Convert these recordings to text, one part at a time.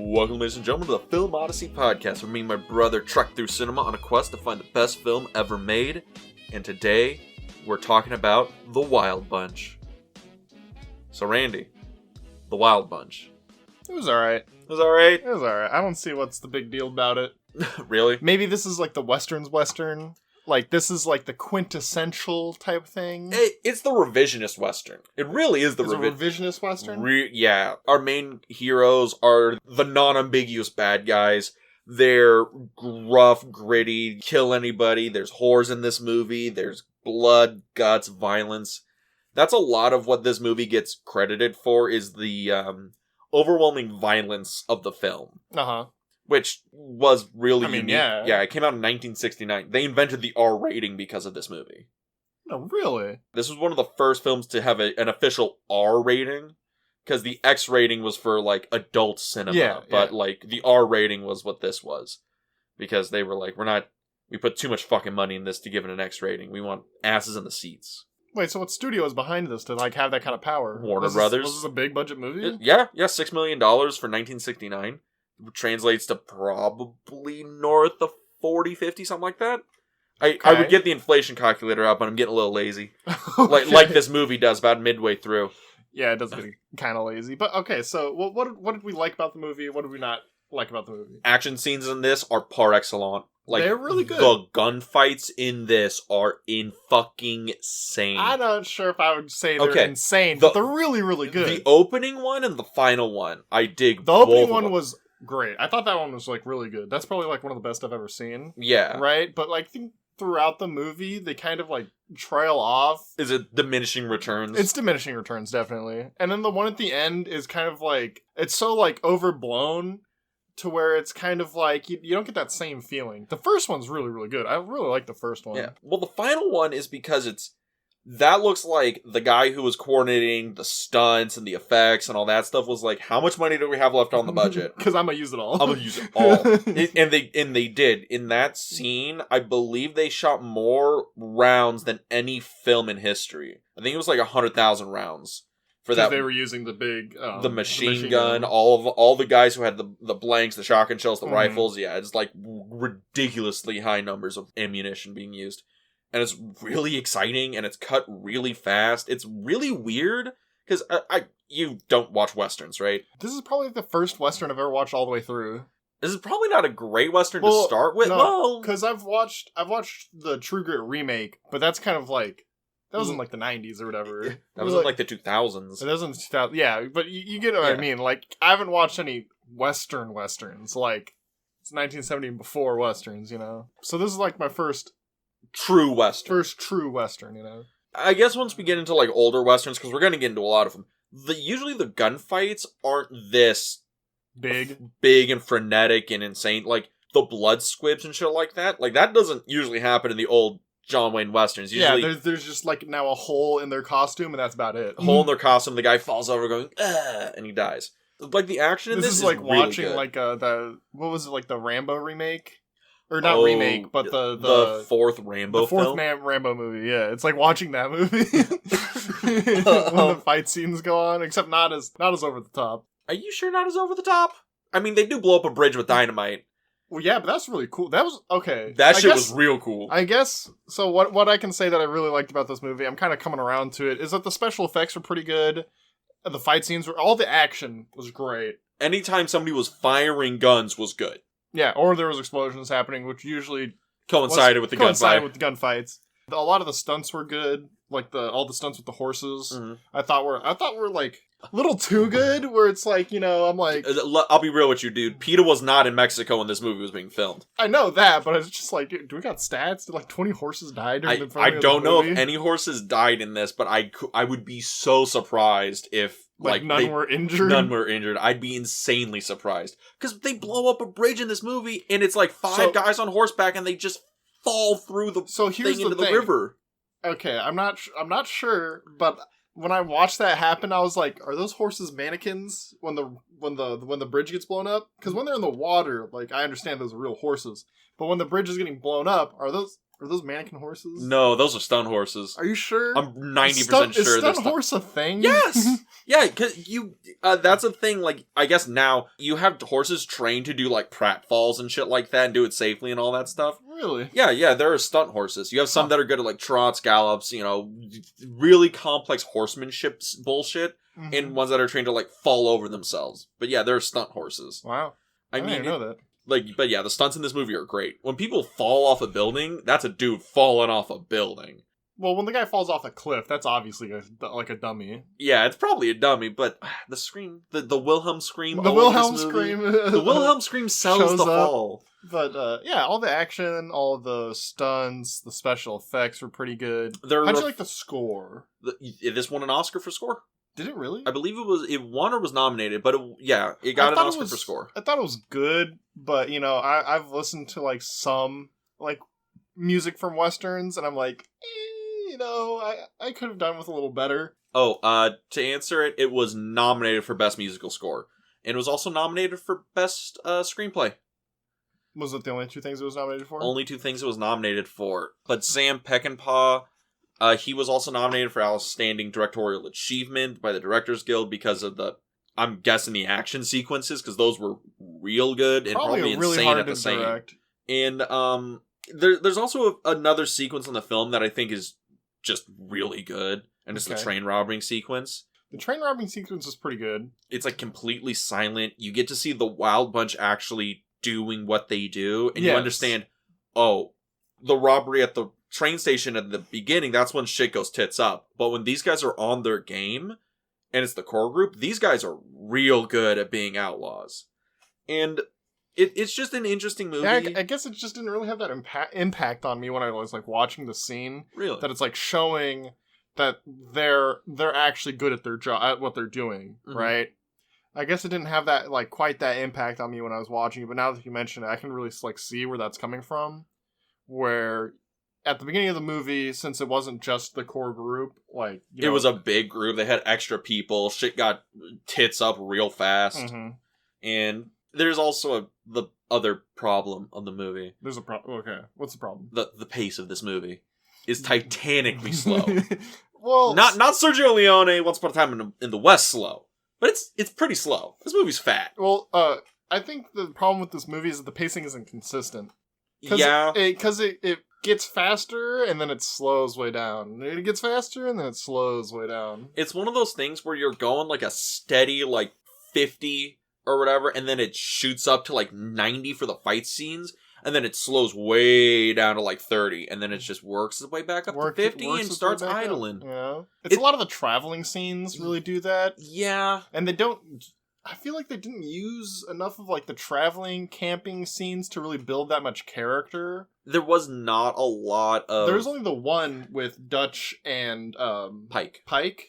Welcome, ladies and gentlemen, to the Film Odyssey podcast, where me and my brother trek through cinema on a quest to find the best film ever made. And today, we're talking about The Wild Bunch. So, Randy, The Wild Bunch. It was alright. It was alright? It was alright. I don't see what's the big deal about it. Really? Maybe this is like the Western's Western. Like, this is like the quintessential type thing. It's the revisionist Western. It really is the revisionist Western? Yeah. Our main heroes are the non-ambiguous bad guys. They're gruff, gritty, kill anybody. There's whores in this movie. There's blood, guts, violence. That's a lot of what this movie gets credited for, is the overwhelming violence of the film. Uh-huh. Which was really unique. Yeah. Yeah, it came out in 1969. They invented the R rating because of this movie. Oh, really? This was one of the first films to have an official R rating, because the X rating was for, like, adult cinema, but, like, the R rating was what this was. Because they were like, we put too much fucking money in this to give it an X rating. We want asses in the seats. Wait, so what studio is behind this to, like, have that kind of power? Warner Brothers. Was this a big budget movie? Yeah, $6 million for 1969. Translates to probably north of 40, 50, something like that. I would get the inflation calculator out, but I'm getting a little lazy. Okay. like this movie does about midway through. Yeah, it does get kind of lazy. But okay, so what did we like about the movie? What did we not like about the movie? Action scenes in this are par excellence. Like, they're really good. The gunfights in this are fucking insane. I'm not sure if I would say they're insane, but they're really, really good. The opening one and the final one, I dig. The opening one was great. I thought that one was, like, really good. That's probably, like, one of the best I've ever seen. Yeah. Right? But, like, throughout the movie, they kind of, like, trail off. Is it diminishing returns? It's diminishing returns, definitely. And then the one at the end is kind of, like, it's so, like, overblown to where it's kind of, like, you don't get that same feeling. The first one's really, really good. I really like the first one. Yeah. Well, the final one is because that looks like the guy who was coordinating the stunts and the effects and all that stuff was like, how much money do we have left on the budget? Because I'm gonna use it all. I'm gonna use it all. And they did. In that scene, I believe they shot more rounds than any film in history. I think it was like 100,000 rounds for that. They were using the big the machine gun, all the guys who had the blanks, the shotgun shells, the rifles. Yeah, it's like ridiculously high numbers of ammunition being used. And it's really exciting, and it's cut really fast. It's really weird, because you don't watch Westerns, right? This is probably the first Western I've ever watched all the way through. This is probably not a great Western to start with. No, because I've watched the True Grit remake, but that's kind of like, that was in like the 90s or whatever. That was in like the 2000s. It was in 2000, yeah, but you get what I mean. Like, I haven't watched any Westerns, like, it's 1970 and before Westerns, you know? So this is like my first true Western, you know? I guess once we get into, like, older Westerns, because we're going to get into a lot of them, usually the gunfights aren't this big and frenetic and insane. Like, the blood squibs and shit like that doesn't usually happen in the old John Wayne Westerns. Usually, there's just, like, now a hole in their costume, and that's about it. A hole in their costume, the guy falls over going, and he dies. Like, the action in this is like really watching, good. Like, what was it, like, the Rambo remake? Or not remake, but the fourth Rambo film? The fourth Rambo movie, yeah. It's like watching that movie when the fight scenes go on, except not as over the top. Are you sure not as over the top? I mean, they do blow up a bridge with dynamite. Well, yeah, but that's really cool. That was, okay. That shit was real cool. I guess, so what I can say that I really liked about this movie, I'm kind of coming around to it, is that the special effects were pretty good. The fight scenes all the action was great. Anytime somebody was firing guns was good. Yeah, or there was explosions happening, which usually coincided with the gunfights. A lot of the stunts were good, like all the stunts with the horses. Mm-hmm. I thought were like a little too good. Where it's like, you know, I'm like, I'll be real with you, dude. PETA was not in Mexico when this movie was being filmed. I know that, but it's just like, dude, do we got stats? Did like 20 horses die during the filming? I don't know if any horses died in this, but I would be so surprised if. Like none were injured? None were injured. I'd be insanely surprised. Because they blow up a bridge in this movie, and it's like five guys on horseback, and they just fall through the thing into the river. Okay, I'm not sure, but when I watched that happen, I was like, are those horses mannequins when the bridge gets blown up? Because when they're in the water, like, I understand those are real horses. But when the bridge is getting blown up, are those Are those mannequin horses? No, those are stunt horses. Are you sure? I'm 90% sure. Is stunt horse a thing? Yes! Yeah, because that's a thing, like, I guess now, you have horses trained to do, like, pratfalls and shit like that, and do it safely and all that stuff. Really? Yeah, there are stunt horses. You have some that are good at, like, trots, gallops, really complex horsemanship bullshit, and ones that are trained to, like, fall over themselves. But yeah, there are stunt horses. Wow. I didn't know that. But yeah, the stunts in this movie are great. When people fall off a building, that's a dude falling off a building. Well, when the guy falls off a cliff, that's obviously like a dummy. Yeah, it's probably a dummy, but the scream, the Wilhelm scream. The Wilhelm scream. The Wilhelm scream sells the fall. But yeah, all the action, all the stunts, the special effects were pretty good. How'd you like the score? This won an Oscar for score. Did it really? I believe it won or was nominated, but it got an Oscar for score. I thought it was good, but I've listened to like some like music from westerns, and I'm like, I could have done with a little better. Oh, to answer it, it was nominated for Best Musical Score, and it was also nominated for Best Screenplay. Was it the only two things it was nominated for? Only two things it was nominated for, but Sam Peckinpah. He was also nominated for Outstanding Directorial Achievement by the Directors Guild because of I'm guessing the action sequences, because those were real good and probably really insane hard at the to same. direct. And there's also another sequence in the film that I think is just really good, and it's the train robbing sequence. The train robbing sequence is pretty good. It's like completely silent. You get to see the Wild Bunch actually doing what they do, and you understand, the robbery at the train station at the beginning, that's when shit goes tits up. But when these guys are on their game, and it's the core group, these guys are real good at being outlaws. And it's just an interesting movie. Yeah, I guess it just didn't really have that impact on me when I was like watching the scene. Really? That it's like showing that they're actually good at their job, at what they're doing, right? I guess it didn't have that like quite that impact on me when I was watching it, but now that you mention it, I can really like see where that's coming from. Where at the beginning of the movie, since it wasn't just the core group, like it was a big group. They had extra people. Shit got tits up real fast. And there's also the other problem of the movie. There's a problem. Okay, what's the problem? The pace of this movie is titanically slow. Well, not Sergio Leone, Once Upon a Time in the West slow, but it's pretty slow. This movie's fat. Well, I think the problem with this movie is that the pacing isn't consistent. Because it gets faster and then it slows way down. It gets faster and then it slows way down. It's one of those things where you're going like a steady like 50 or whatever, and then it shoots up to like 90 for the fight scenes, and then it slows way down to like 30, and then it just works its way back up to 50 and starts idling. Yeah, it's a lot of the traveling scenes really do that. Yeah, and they don't. I feel like they didn't use enough of like the traveling camping scenes to really build that much character. There was not a lot of. There was only the one with Dutch and Pike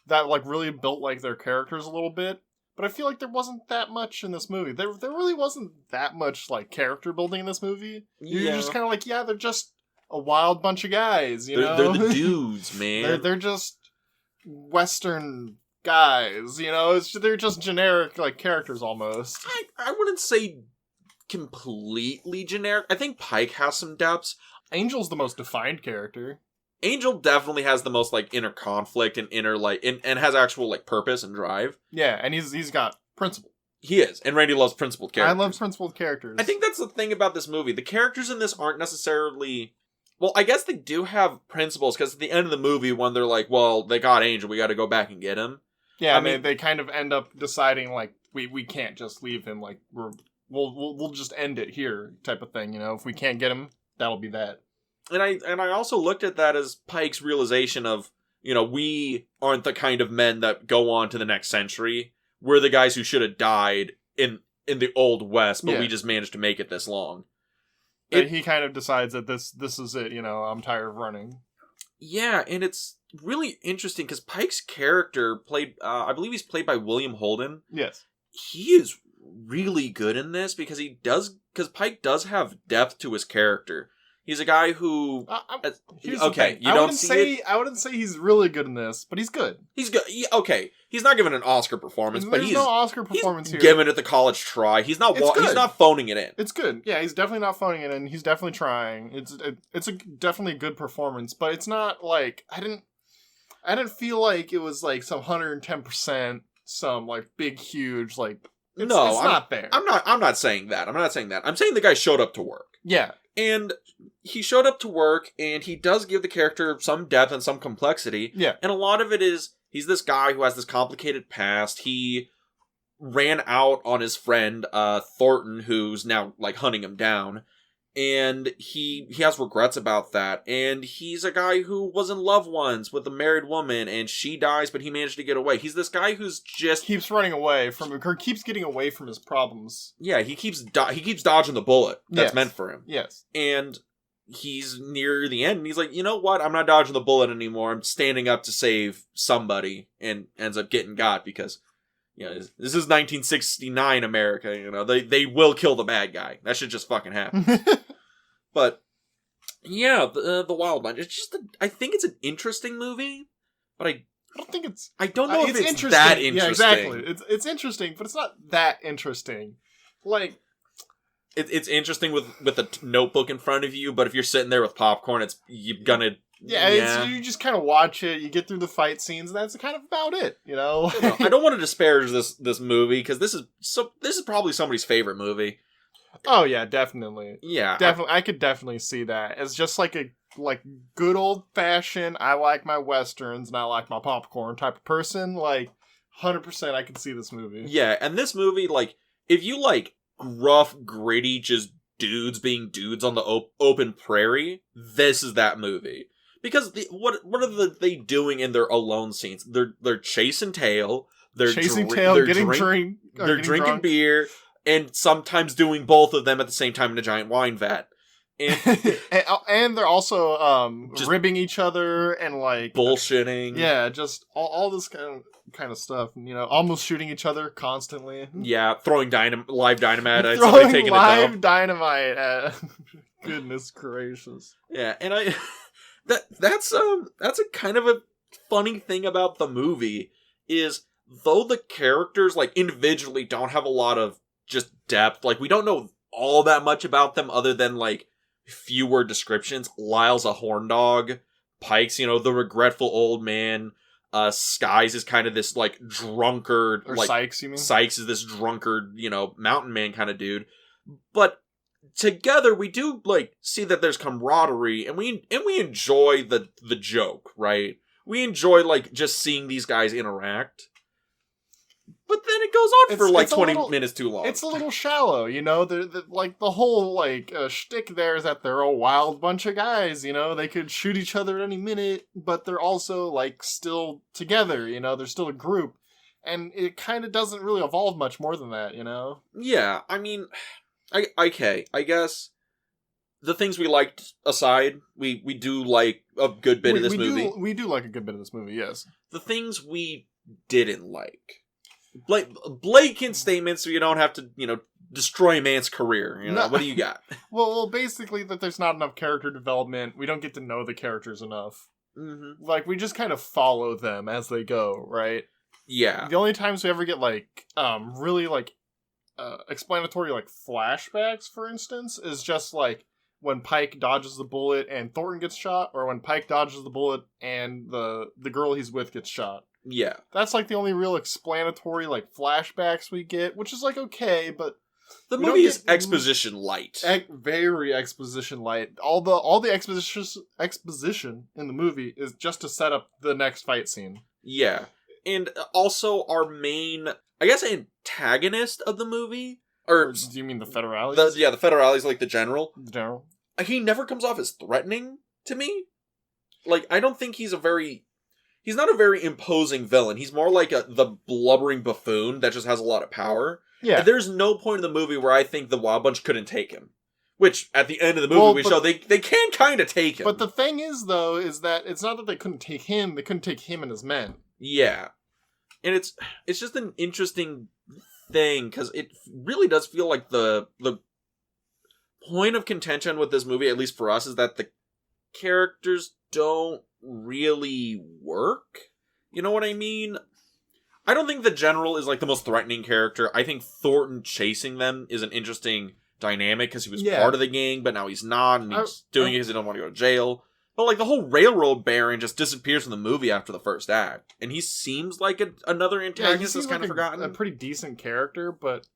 that like really built like their characters a little bit. But I feel like there wasn't that much in this movie. There really wasn't that much like character building in this movie. You're just kind of like, they're just a wild bunch of guys. They're the dudes, man. They're just Western guys, they're just generic like characters almost. I wouldn't say completely generic. I think Pike has some depths. Angel's the most defined character. Angel definitely has the most like inner conflict and inner like and has actual like purpose and drive. Yeah, and he's got principle. He is, and Randy loves principled characters. I love principled characters. I think that's the thing about this movie. The characters in this aren't necessarily. Well, I guess they do have principles, because at the end of the movie, when they're like, well, they got Angel, we got to go back and get him. Yeah, they kind of end up deciding, like, we can't just leave him, like, we'll just end it here, type of thing, If we can't get him, that'll be that. And I also looked at that as Pike's realization of, we aren't the kind of men that go on to the next century. We're the guys who should have died in the Old West, but we just managed to make it this long. He kind of decides that this is it, I'm tired of running. Yeah, and it's really interesting because Pike's character I believe he's played by William Holden. Yes. He is really good in this because Pike does have depth to his character. He's a guy who... okay, you don't see it. I wouldn't say he's really good in this, but he's good. He's good. Okay, he's not given an Oscar performance, but There's no Oscar performance here. Giving it the college try. He's not phoning it in. It's good. Yeah, he's definitely not phoning it in. He's definitely trying. It's definitely a good performance, but it's not like I didn't feel like it was like some 110%, some like big huge like. It's not there. I'm not saying that. I'm saying the guy showed up to work. Yeah. And he showed up to work, and he does give the character some depth and some complexity. Yeah. And a lot of it is, he's this guy who has this complicated past. He ran out on his friend, Thornton, who's now, like, hunting him down. And he has regrets about that. And he's a guy who was in love once with a married woman, and she dies, but he managed to get away. He's this guy who's just... keeps running away from... or keeps getting away from his problems. Yeah, he keeps dodging the bullet that's meant for him. Yes. And he's near the end, and he's like, you know what? I'm not dodging the bullet anymore. I'm standing up to save somebody, and ends up getting got because... you know, this is 1969 America, you know. They will kill the bad guy. That shit just fucking happens. But, yeah, the Wild Bunch. It's just, I think it's an interesting movie, but I don't think it's... I don't know if it's interesting. that interesting. Yeah, exactly. It's interesting, but it's not that interesting. Like... It's interesting with a notebook in front of you, but if you're sitting there with popcorn, you're gonna... Yeah. You just kind of watch it, you get through the fight scenes, and that's kind of about it, you know? I don't want to disparage this movie, because this is probably somebody's favorite movie. Oh, yeah, definitely. Yeah. Definitely, I could definitely see that. It's just like a good old-fashioned, I like my Westerns, and I like my popcorn type of person. Like, 100% I could see this movie. Yeah, and this movie, like, if you like gruff, gritty, just dudes being dudes on the open prairie, this is that movie. Because what are they doing in their alone scenes? They're chasing tail. They're drinking drinking beer, and sometimes doing both of them at the same time in a giant wine vat. And they're also ribbing each other and like bullshitting. Yeah, just all this kind of stuff. You know, almost shooting each other constantly. Yeah, throwing live dynamite at somebody taking live a dump. Dynamite at goodness gracious. Yeah, and that's a kind of a funny thing about the movie is though the characters like individually don't have a lot of just depth, like we don't know all that much about them other than like fewer descriptions. Lyle's a horn dog. Pike's, you know, the regretful old man. Skies is kind of this like drunkard, or like Sykes, you mean? Sykes is this drunkard, you know, mountain man kind of dude. But together we do like see that there's camaraderie, and we enjoy the joke, right? We enjoy like just seeing these guys interact. But then it goes on for like 20 minutes too long. It's a little shallow, you know? The whole, like, shtick there is that they're a wild bunch of guys, you know? They could shoot each other at any minute, but they're also, like, still together, you know? They're still a group. And it kind of doesn't really evolve much more than that, you know? Yeah, I mean, I guess the things we liked aside, we do like a good bit of this movie. We do like a good bit of this movie, yes. The things we didn't like. Blatant statements so you don't have to, you know, destroy a man's career. You know, no. What do you got? Well, basically that there's not enough character development. We don't get to know the characters enough. Mm-hmm. Like, we just kind of follow them as they go, right? Yeah. The only times we ever get, like, really, like, explanatory, like, flashbacks, for instance, is just, like, when Pike dodges the bullet and Thornton gets shot, or when Pike dodges the bullet and the girl he's with gets shot. Yeah. That's, like, the only real explanatory, like, flashbacks we get, which is, like, okay, but... The movie is exposition light. Very exposition light. All the exposition in the movie is just to set up the next fight scene. Yeah. And also our main, I guess, antagonist of the movie... Or do you mean the Federales? The Federales, like the general. The general. He never comes off as threatening to me. Like, I don't think he's not a very imposing villain. He's more like the blubbering buffoon that just has a lot of power. Yeah. And there's no point in the movie where I think the Wild Bunch couldn't take him. Which, at the end of the movie, we show they can kind of take him. But the thing is, though, is that it's not that they couldn't take him, they couldn't take him and his men. Yeah. And it's just an interesting thing, because it really does feel like the point of contention with this movie, at least for us, is that the characters don't really work. You know what I mean? I don't think the General is, like, the most threatening character. I think Thornton chasing them is an interesting dynamic, because he was part of the gang, but now he's not, and he's doing it because he don't want to go to jail. But, like, the whole Railroad Baron just disappears from the movie after the first act. And he seems like another antagonist that's kind of forgotten. A pretty decent character, but,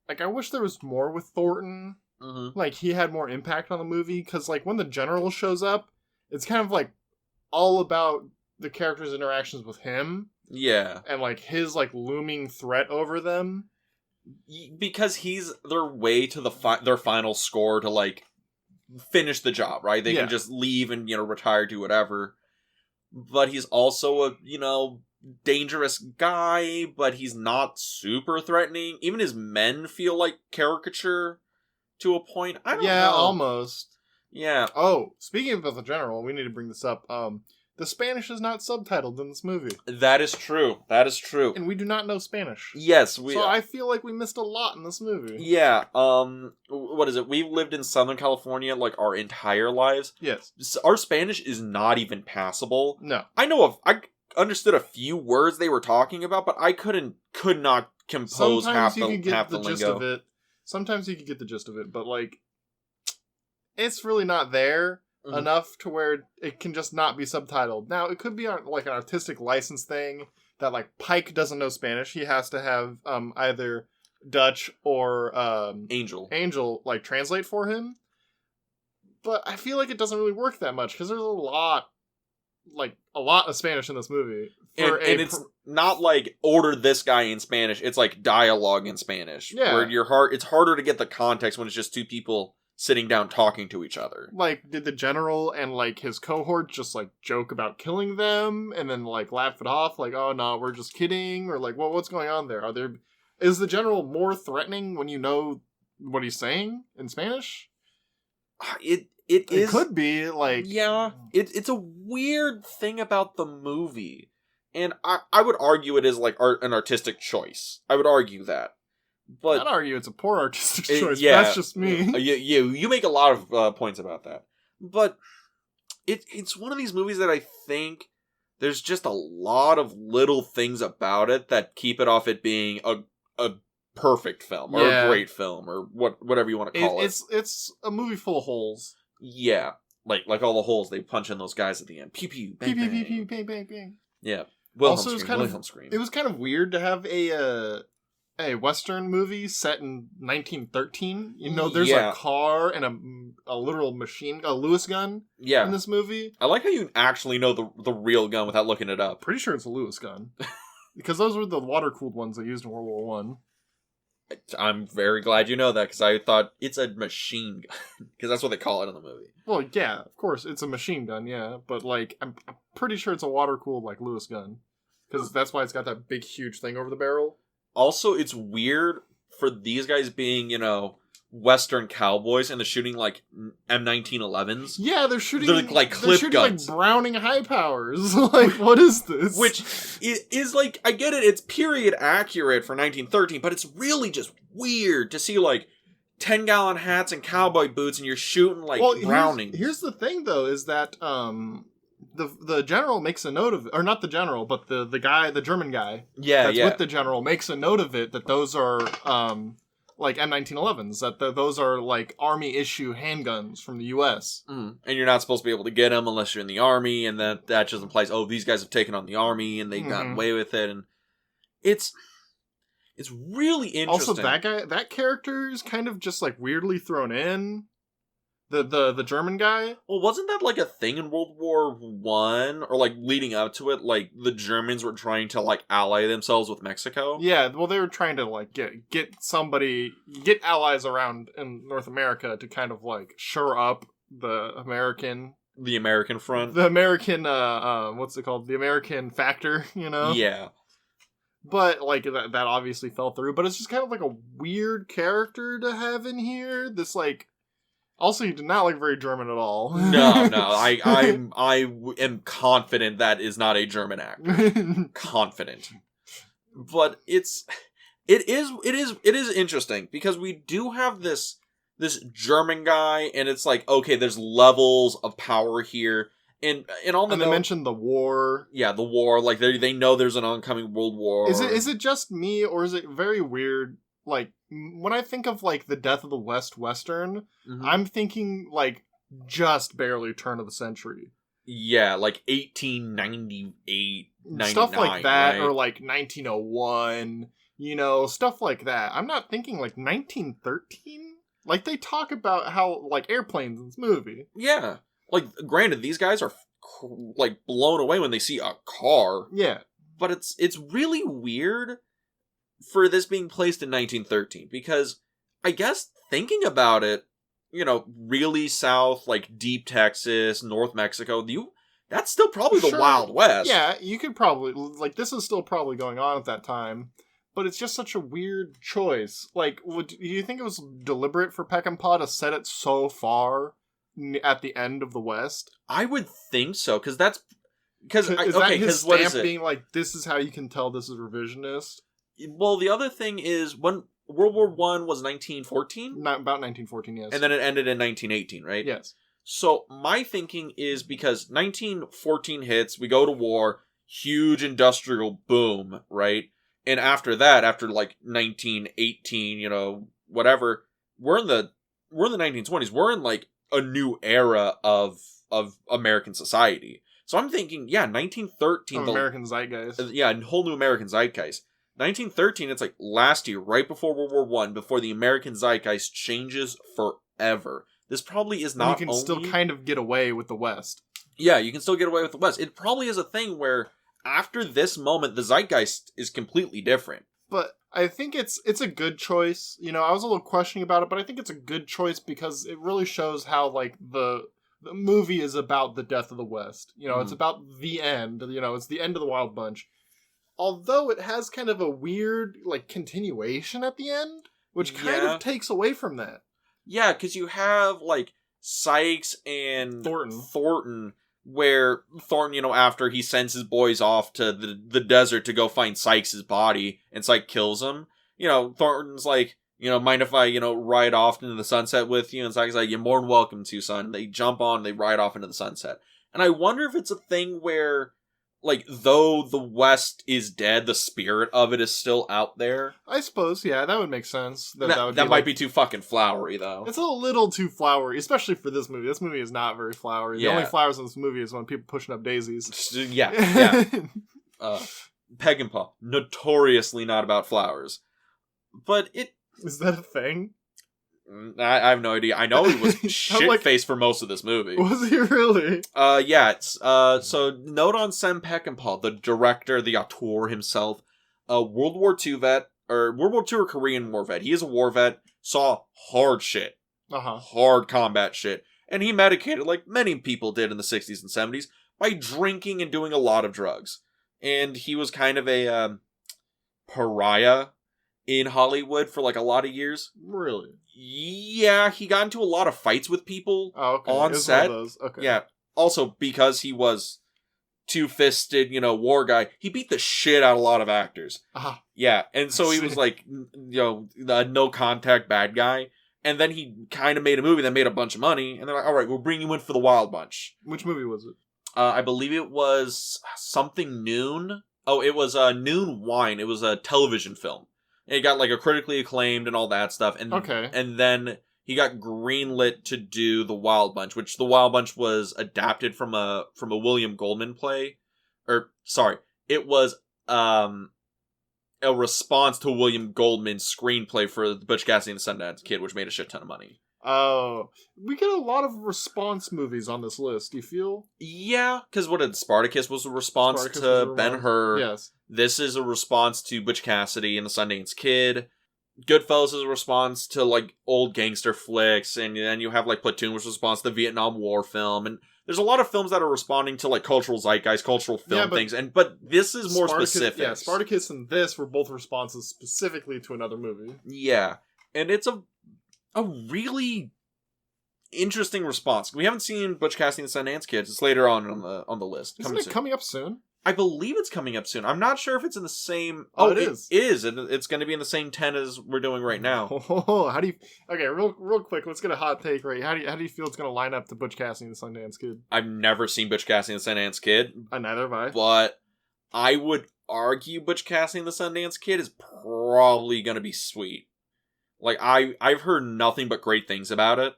like, I wish there was more with Thornton. Mm-hmm. Like, he had more impact on the movie, because, like, when the General shows up, it's kind of, like, all about the character's interactions with him. Yeah. And, like, his, like, looming threat over them. Because he's their way to their final score to, like, finish the job, right? They can just leave and, retire, do whatever. But he's also a, dangerous guy, but he's not super threatening. Even his men feel like caricature to a point. I don't know. Yeah, almost. Yeah. Oh, speaking of the General, we need to bring this up. The Spanish is not subtitled in this movie. That is true. And we do not know Spanish. Yes, so I feel like we missed a lot in this movie. Yeah. What is it? We've lived in Southern California, like, our entire lives. Yes. Our Spanish is not even passable. No. I understood a few words they were talking about, but I could not compose half the lingo. Sometimes you can get the gist of it, but, like, it's really not there. Mm-hmm. Enough to where it can just not be subtitled. Now, it could be like an artistic license thing that, like, Pike doesn't know Spanish. He has to have either Dutch or Angel like translate for him. But I feel like it doesn't really work that much because there's a lot of Spanish in this movie. And it's not like order this guy in Spanish. It's like dialogue in Spanish. Yeah. Where it's harder to get the context when it's just two people sitting down talking to each other. Like, did the General and, like, his cohort just, like, joke about killing them and then, like, laugh it off? Like, oh, no, we're just kidding? Or, like, what's going on there? Is the General more threatening when you know what he's saying in Spanish? It could be, like... Yeah, it's a weird thing about the movie. And I would argue it is, like, an artistic choice. I would argue that. But I'd argue it's a poor artistic choice. Yeah, that's just me. You make a lot of points about that. But it's one of these movies that I think there's just a lot of little things about it that keep it off it being a perfect film or a great film or whatever you want to call it. It's a movie full of holes. Yeah, like all the holes they punch in those guys at the end. Pew pew bang bang. Pew pew bang bang bang. Yeah. Also, it was kind of weird to have a Western movie set in 1913. There's a car and a literal a Lewis gun in this movie. I like how you actually know the real gun without looking it up. Pretty sure it's a Lewis gun. Because those were the water-cooled ones they used in World War One. I'm very glad you know that, because I thought it's a machine gun. Because that's what they call it in the movie. Well, yeah, of course, it's a machine gun, yeah. But, like, I'm pretty sure it's a water-cooled, like, Lewis gun. Because that's why it's got that big, huge thing over the barrel. Also, it's weird for these guys being, Western cowboys and they're shooting, like, M1911s. Yeah, they're shooting... They're, like, clip guns. Like, Browning high powers. Like, what is this? Which is, like, I get it, it's period accurate for 1913, but it's really just weird to see, like, 10-gallon hats and cowboy boots and you're shooting, like, Browning. Here's the thing, though, is that, The General makes a note of it, or not the General, but the German guy that's with the General makes a note of it, that those are, like, M1911s, that those are, like, Army-issue handguns from the U.S. And you're not supposed to be able to get them unless you're in the Army, and that just implies, these guys have taken on the Army, and they got away with it, and it's really interesting. Also, that character is kind of just, like, weirdly thrown in. The German guy? Well, wasn't that like a thing in World War One, or like leading up to it? Like the Germans were trying to like ally themselves with Mexico. Yeah, well, they were trying to like get allies around in North America to kind of like shore up the American front, the American what's it called? The American factor, Yeah. But like that obviously fell through. But it's just kind of like a weird character to have in here. This like. Also, you did not look very German at all. No, I am confident that is not a German actor. Confident. But it is interesting because we do have this this German guy, and it's like, okay, there's levels of power here. And on the they mentioned the war. Yeah, the war. Like, they know there's an oncoming world war. Is it just me, or is it very weird? Like, when I think of, like, the Death of the West Western, I'm thinking, like, just barely turn of the century. Yeah, like 1898, 99, stuff like that, right? or like 1901, stuff like that. I'm not thinking like 1913. Like, they talk about how, like, airplanes in this movie. Yeah. Like, granted, these guys are, like, blown away when they see a car. Yeah. But it's really weird for this being placed in 1913, because I guess thinking about it, really south, like, deep Texas, North Mexico, that's still probably the Wild West. Yeah, you could probably, like, this is still probably going on at that time. But it's just such a weird choice. Like, do you think it was deliberate for Peckinpah to set it so far at the end of the West? I would think so, because that's... Is that his stamp being like, this is how you can tell this is revisionist? Well, the other thing is, when World War I was 1914? About 1914, yes. And then it ended in 1918, right? Yes. So, my thinking is, because 1914 hits, we go to war, huge industrial boom, right? And after that, after like 1918, whatever, we're in the 1920s. We're in like a new era of American society. So I'm thinking, 1913, American zeitgeist. A whole new American zeitgeist. 1913, it's like last year, right before World War I, before the American zeitgeist changes forever. This probably is not. You can still kind of get away with the West. Yeah, you can still get away with the West. It probably is a thing where, after this moment, the zeitgeist is completely different. But I think it's a good choice. I was a little questioning about it, but I think it's a good choice because it really shows how, like, the movie is about the death of the West. It's about the end. It's the end of the Wild Bunch. Although it has kind of a weird, like, continuation at the end, which kind of takes away from that. Yeah, because you have, like, Sykes and Thornton, where Thornton, after he sends his boys off to the desert to go find Sykes' body, and Sykes kills him, Thornton's like, mind if I, ride off into the sunset with you? And Sykes is like, you're more than welcome to, son. They jump on, they ride off into the sunset. And I wonder if it's a thing where, like, though the West is dead, the spirit of it is still out there. I suppose, yeah, that would make sense. That might be too fucking flowery, though. It's a little too flowery, especially for this movie. This movie is not very flowery. The only flowers in this movie is when people pushing up daisies. Yeah. Peckinpah, notoriously not about flowers. But it... Is that a thing? I have no idea. I know he was shit-faced for most of this movie. Was he really? Yeah. So, note on Sam Peckinpah, the director, the auteur himself, World War II vet, or World War II or Korean War vet. He is a war vet, saw hard shit. Hard combat shit. And he medicated, like many people did in the 60s and 70s, by drinking and doing a lot of drugs. And he was kind of a pariah in Hollywood for, like, a lot of years. Really? Yeah, he got into a lot of fights with people on set. Okay. Yeah. Also, because he was two-fisted, war guy, he beat the shit out of a lot of actors. Yeah, and so he was like, the no-contact bad guy. And then he kind of made a movie that made a bunch of money, and they're like, all right, we'll bring you in for the Wild Bunch. Which movie was it? I believe it was something Noon. Oh, it was Noon Wine. It was a television film. It got, like, a critically acclaimed and all that stuff. And then he got greenlit to do The Wild Bunch, which The Wild Bunch was adapted from a William Goldman play. It was a response to William Goldman's screenplay for the Butch Cassidy and the Sundance Kid, which made a shit ton of money. Oh, we get a lot of response movies on this list. Do you feel? Yeah, because Spartacus was a response to Ben-Hur. Yes. This is a response to Butch Cassidy and the Sundance Kid. Goodfellas is a response to, like, old gangster flicks, and then you have, like, Platoon, which is a response to the Vietnam War film, and there's a lot of films that are responding to, like, cultural zeitgeist, cultural film things, but this is more specific. Yeah, Spartacus and this were both responses specifically to another movie. Yeah, and it's a really interesting response. We haven't seen Butch Cassidy and the Sundance Kids. It's later on the list. Isn't it coming up soon? I believe it's coming up soon. I'm not sure if it's in the same... Oh, it is. It is. It's going to be in the same 10 as we're doing right now. How do you... Okay, real quick, let's get a hot take right. How do you feel it's going to line up to Butch Cassidy and the Sundance Kid? I've never seen Butch Cassidy and the Sundance Kid. Neither have I. But I would argue Butch Cassidy and the Sundance Kid is probably going to be sweet. Like, I've heard nothing but great things about it.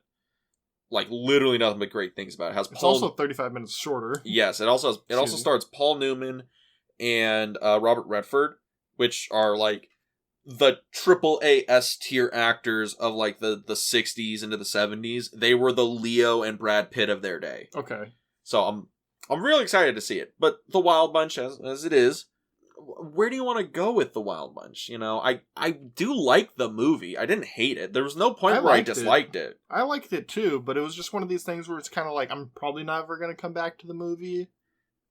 Like, literally nothing but great things about it. It's also 35 minutes shorter. Yes, it also stars Paul Newman and Robert Redford, which are, like, the AAA S-tier actors of, like, the 60s into the 70s. They were the Leo and Brad Pitt of their day. Okay. So I'm really excited to see it. But The Wild Bunch, as it is, where do you want to go with The Wild Bunch? You know, I do like the movie. I didn't hate it. There was no point where I disliked it. I liked it too, but it was just one of these things where it's kind of like, I'm probably never going to come back to the movie.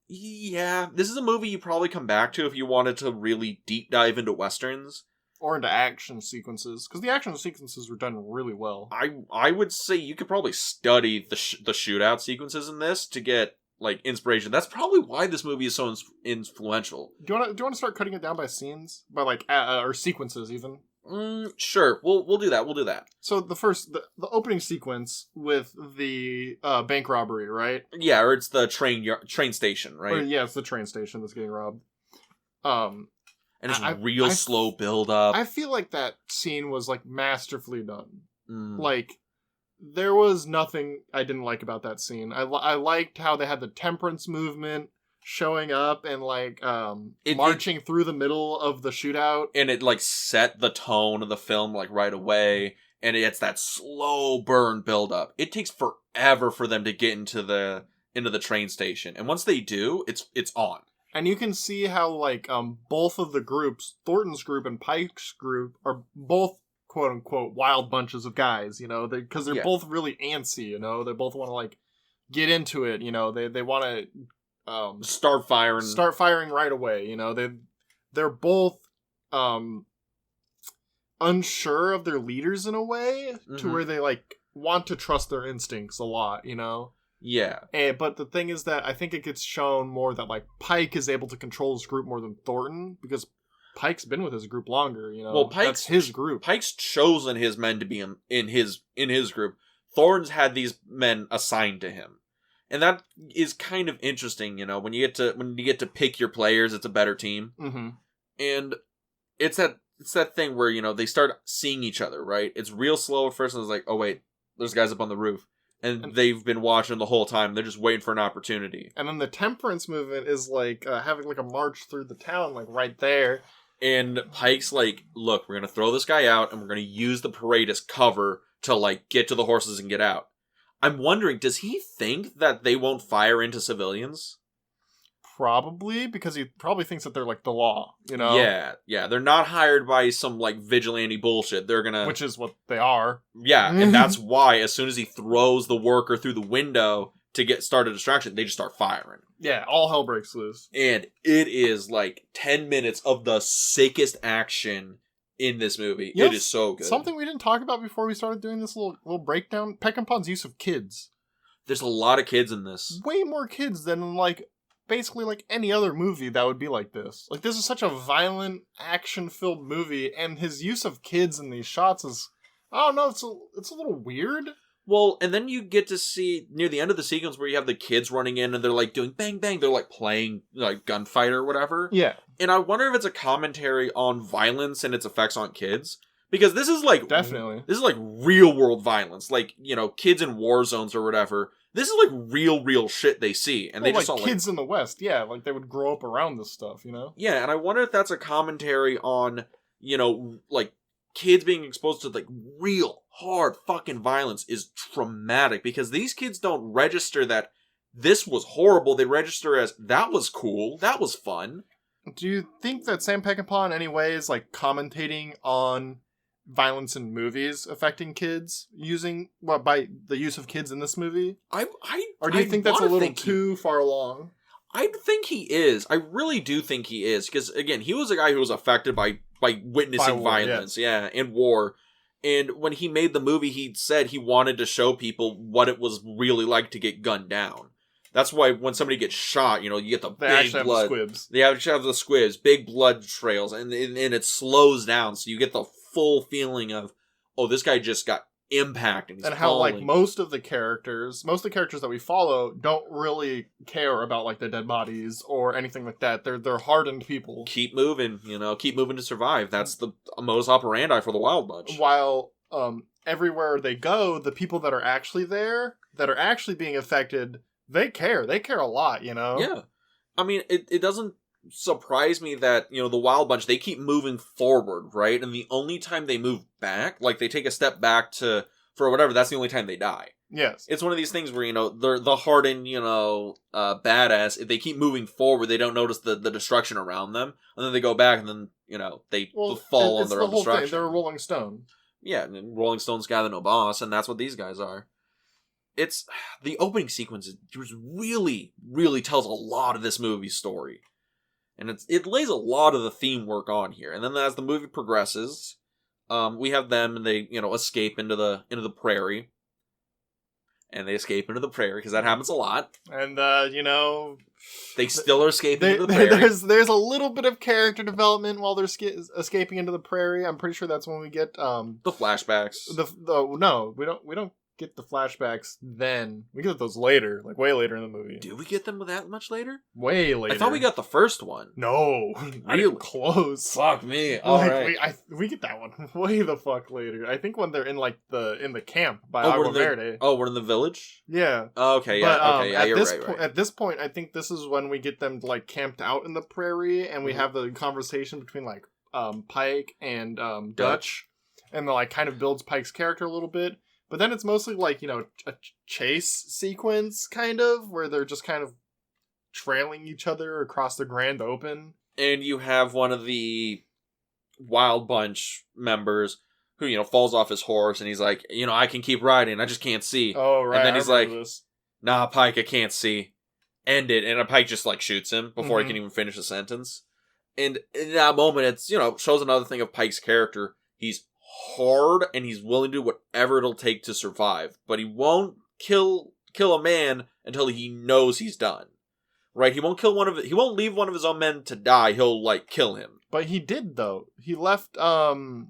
Yeah, this is a movie you probably come back to if you wanted to really deep dive into Westerns. Or into action sequences, because the action sequences were done really well. I would say you could probably study the shootout sequences in this to get... like, inspiration. That's probably why this movie is so influential. Do you want to start cutting it down by scenes? By, like, or sequences, even? Sure. We'll do that. We'll do that. So, the opening sequence with the bank robbery, right? Yeah, or it's the train station, right? It's the train station that's getting robbed. And it's slow build-up. I feel like that scene was, like, masterfully done. Like... there was nothing I didn't like about that scene. I liked how they had the temperance movement showing up and, like, marching through the middle of the shootout. And it, like, set the tone of the film, like, right away. And it's that slow burn build-up. It takes forever for them to get into the train station. And once they do, it's on. And you can see how, like, both of the groups, Thornton's group and Pike's group, are both quote-unquote wild bunches of guys, you know, because they're both really antsy, you know, they both want to, like, get into it, you know, they want to start firing right away, you know, they're both unsure of their leaders in a way, to where they, like, want to trust their instincts a lot, you know. Yeah. But the thing is that I think it gets shown more that, like, Pike is able to control his group more than Thornton, because Pike's been with his group longer, you know. Well, that's his group. Pike's chosen his men to be in his group. Thorne's had these men assigned to him, and that is kind of interesting, you know. When you get to pick your players, it's a better team, and it's that thing where, you know, they start seeing each other, right? It's real slow at first, and it's like, oh wait, there's guys up on the roof. And they've been watching the whole time. They're just waiting for an opportunity. And then the temperance movement is like having like a march through the town, like right there. And Pike's like, look, we're going to throw this guy out and we're going to use the parade as cover to, like, get to the horses and get out. I'm wondering, does he think that they won't fire into civilians? Probably, because he probably thinks that they're, like, the law, you know? Yeah. They're not hired by some, like, vigilante bullshit. They're gonna... Which is what they are. Yeah, and that's why, as soon as he throws the worker through the window to start a distraction, they just start firing. Yeah, all hell breaks loose. And it is, like, 10 minutes of the sickest action in this movie. It is so good. Something we didn't talk about before we started doing this little breakdown, Peckinpah's use of kids. There's a lot of kids in this. Way more kids than, like, basically, like, any other movie that would be like this. Like, this is such a violent, action-filled movie, and his use of kids in these shots is, I don't know, it's a little weird. Well, and then you get to see, near the end of the sequence where you have the kids running in and they're, like, doing bang bang, they're, like, playing, like, gunfight or whatever. Yeah. And I wonder if it's a commentary on violence and its effects on kids. Because this is, like... Definitely. This is, like, real-world violence. Like, you know, kids in war zones or whatever. This is, like, real shit they see. And they just like saw, kids in the West, yeah. Like, they would grow up around this stuff, you know? Yeah, and I wonder if that's a commentary on, you know, like, kids being exposed to, like, real, hard fucking violence is traumatic. Because these kids don't register that this was horrible. They register as, that was cool, that was fun. Do you think that Sam Peckinpah in any way is, like, commentating on violence in movies affecting kids by the use of kids in this movie? Or do you think that's a little too far along? I think he is. I really do think he is. Because, again, he was a guy who was affected by witnessing violence. Yeah, and war. And when he made the movie, he said he wanted to show people what it was really like to get gunned down. That's why when somebody gets shot, you get the big blood. Have the squibs. They actually have the squibs, big blood trails, and it slows down, so you get the full feeling of, oh, this guy just got impacted. And how like most of the characters that we follow don't really care about like the dead bodies or anything like that. They're hardened people. Keep moving, keep moving to survive. That's the modus operandi for the Wild Bunch. While everywhere they go, the people that are actually there, that are actually being affected, they care. They care a lot, Yeah. I mean, it doesn't surprise me that, the Wild Bunch, they keep moving forward, right? And the only time they move back, like they take a step back for whatever, that's the only time they die. Yes. It's one of these things where, they're the hardened, badass. If they keep moving forward, they don't notice the destruction around them. And then they go back and then, they fall on their own destruction. They're a Rolling Stone. Yeah, and Rolling Stone's gather no boss, and that's what these guys are. It's the opening sequence really, really tells a lot of this movie's story, and it lays a lot of the theme work on here. And then as the movie progresses, we have them and they escape into the prairie, and they escape into the prairie because that happens a lot. And they still are escaping into the prairie. There's a little bit of character development while they're escaping into the prairie. I'm pretty sure that's when we get the flashbacks. No, we don't get the flashbacks then. We get those later, like way later in the movie. Do we get them that much later? Way later. I thought we got the first one. No. Not even close. Fuck me. Alright. We get that one way the fuck later. I think when they're in like in the camp by Agua Verde. We're in the village? Yeah. Okay, yeah. But, you're right. At this point, I think this is when we get them like camped out in the prairie, and we have the conversation between like Pike and Dutch, and like kind of builds Pike's character a little bit. But then it's mostly like, a chase sequence, kind of, where they're just kind of trailing each other across the grand open. And you have one of the Wild Bunch members who, falls off his horse, and he's like, I can keep riding, I just can't see. Oh, right. And then he's like, nah, Pike, I can't see. End it. And a Pike just, like, shoots him before he can even finish the sentence. And in that moment, it's, shows another thing of Pike's character. He's hard, and he's willing to do whatever it'll take to survive, but he won't kill a man until he knows he's done. Right? He won't leave one of his own men to die. He'll like kill him. But he did though. He left who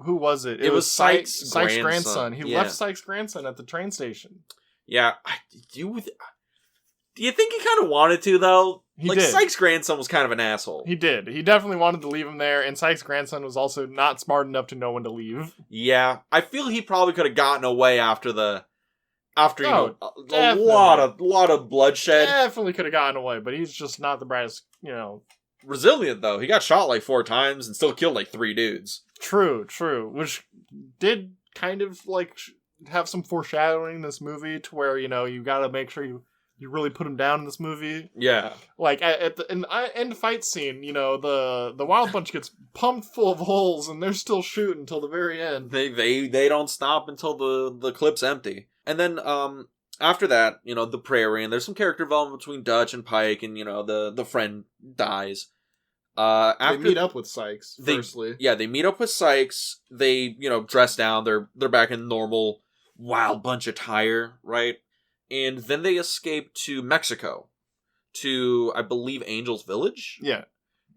was it? It was Sykes' grandson. He left Sykes' grandson at the train station. Yeah, do you think he kind of wanted to though? He did. Sykes' grandson was kind of an asshole. He did. He definitely wanted to leave him there, and Sykes' grandson was also not smart enough to know when to leave. Yeah, I feel he probably could have gotten away after a lot of bloodshed. Definitely could have gotten away, but he's just not the brightest, Resilient though. He got shot like 4 times and still killed like 3 dudes. True. Which did kind of like have some foreshadowing in this movie to where you got to make sure you really put him down in this movie. Yeah. Like, at the end fight scene, the Wild Bunch gets pumped full of holes, and they're still shooting until the very end. They don't stop until the clip's empty. And then, after that, the prairie, and there's some character development between Dutch and Pike, and, the friend dies. They meet up with Sykes, firstly. Yeah, they meet up with Sykes. They, dress down. They're back in normal Wild Bunch attire, right? And then they escape to Mexico, to, I believe, Angel's Village? Yeah.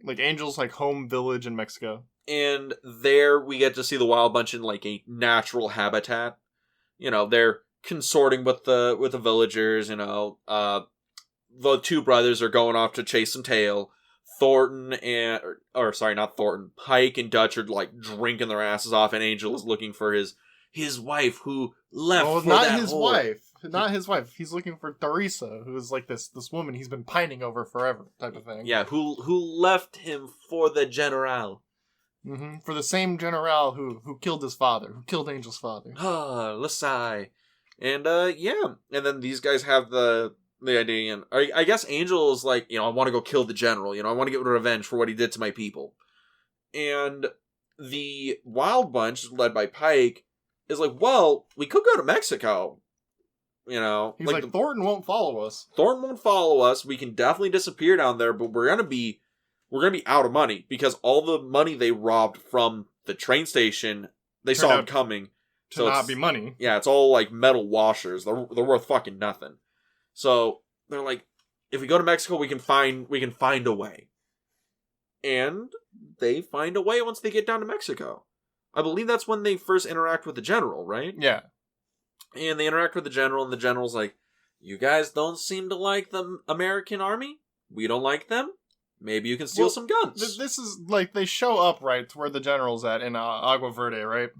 Like, Angel's, home village in Mexico. And there we get to see the Wild Bunch in, a natural habitat. They're consorting with the villagers, the 2 brothers are going off to chase some tail. Pike and Dutch are, drinking their asses off, and Angel is looking for his wife who left for that wife. Not his wife. He's looking for Teresa, who is this woman he's been pining over forever, type of thing. Yeah, who left him for the General. Mm-hmm. For the same General who killed his father, who killed Angel's father. Ah, Lasai. And, yeah. And then these guys have the idea, and I guess Angel is like, I want to go kill the General. I want to get revenge for what he did to my people. And the Wild Bunch, led by Pike, is like, well, we could go to Mexico. He's like Thornton won't follow us. Thornton won't follow us. We can definitely disappear down there, but we're gonna be out of money because all the money they robbed from the train station, they saw him coming. To not be money. Yeah, it's all metal washers. They're worth fucking nothing. So they're like, if we go to Mexico, we can find a way. And they find a way once they get down to Mexico. I believe that's when they first interact with the general, right? Yeah. And they interact with the general, and the general's like, you guys don't seem to like the American army? We don't like them? Maybe you can steal some guns. This is, like, they show up, right, to where the general's at in Agua Verde, right?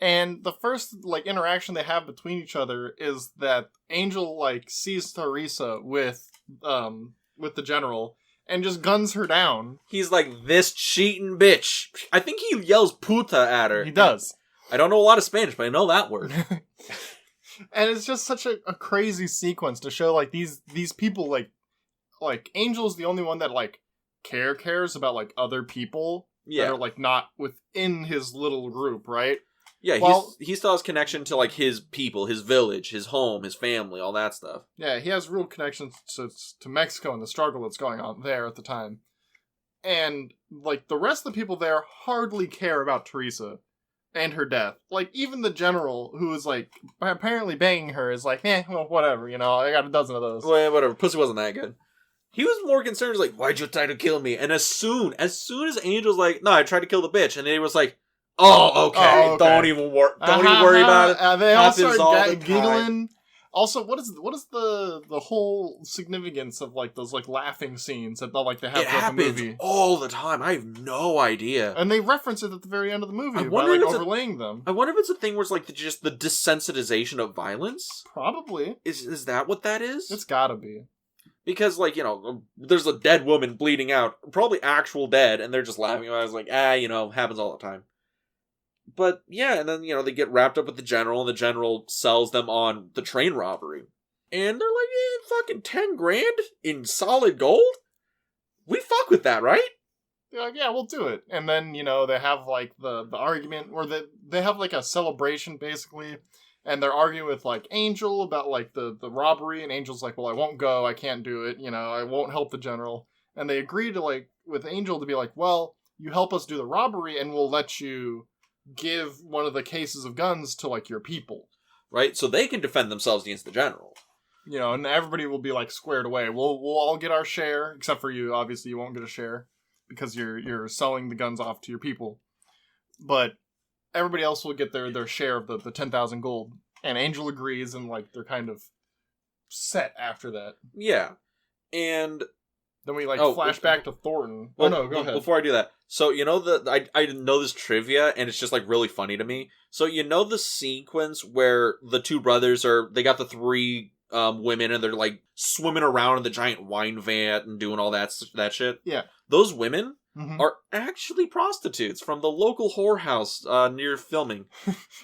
And the first, like, interaction they have between each other is that Angel, like, sees Teresa with the general and just guns her down. He's like, this cheating bitch. I think he yells puta at her. He does. I don't know a lot of Spanish, but I know that word. And it's just such a crazy sequence to show, like, these people, like Angel's the only one that, like, cares about, like, other people that are, like, not within his little group, right? Yeah, he still has connection to, like, his people, his village, his home, his family, all that stuff. Yeah, he has real connections to Mexico and the struggle that's going on there at the time. And, like, the rest of the people there hardly care about Teresa and her death. Like, even the general, who is, like, apparently banging her, is like, well, whatever, you know, I got a dozen of those. Well, whatever, pussy wasn't that good. He was more concerned, like, why'd you try to kill me? And as soon as Angel's like, no, I tried to kill the bitch, and then he was like, oh, okay. Don't even worry about it. They all start giggling. Also, what is the whole significance of, like, those, like, laughing scenes that they have throughout the movie? All the time. I have no idea. And they reference it at the very end of the movie by, like, overlaying them. I wonder if it's a thing where it's, like, just the desensitization of violence? Probably. Is that what that is? It's gotta be. Because, like, you know, there's a dead woman bleeding out, probably actual dead, and they're just laughing about it. I was like, you know, happens all the time. But, yeah, and then, you know, they get wrapped up with the general, and the general sells them on the train robbery. And they're like, fucking 10 grand in solid gold? We fuck with that, right? They're like, yeah, we'll do it. And then, you know, they have, like, the argument, where they have, like, a celebration, basically, and they're arguing with, like, Angel about, like, the robbery, and Angel's like, well, I won't go, I can't do it, you know, I won't help the general. And they agree to, like, with Angel to be like, well, you help us do the robbery, and we'll let you give one of the cases of guns to, like, your people. Right, so they can defend themselves against the general. You know, and everybody will be, like, squared away. We'll all get our share, except for you. Obviously, you won't get a share, because you're selling the guns off to your people. But everybody else will get their share of the 10,000 gold. And Angel agrees, and, like, they're kind of set after that. Yeah. And then we, like, flash back to Thornton. Well, no, go ahead. Before I do that. So, you know, I know this trivia, and it's just, like, really funny to me. So, you know the sequence where the two brothers they got the three women, and they're, like, swimming around in the giant wine vat and doing all that shit? Yeah. Those women are actually prostitutes from the local whorehouse near filming.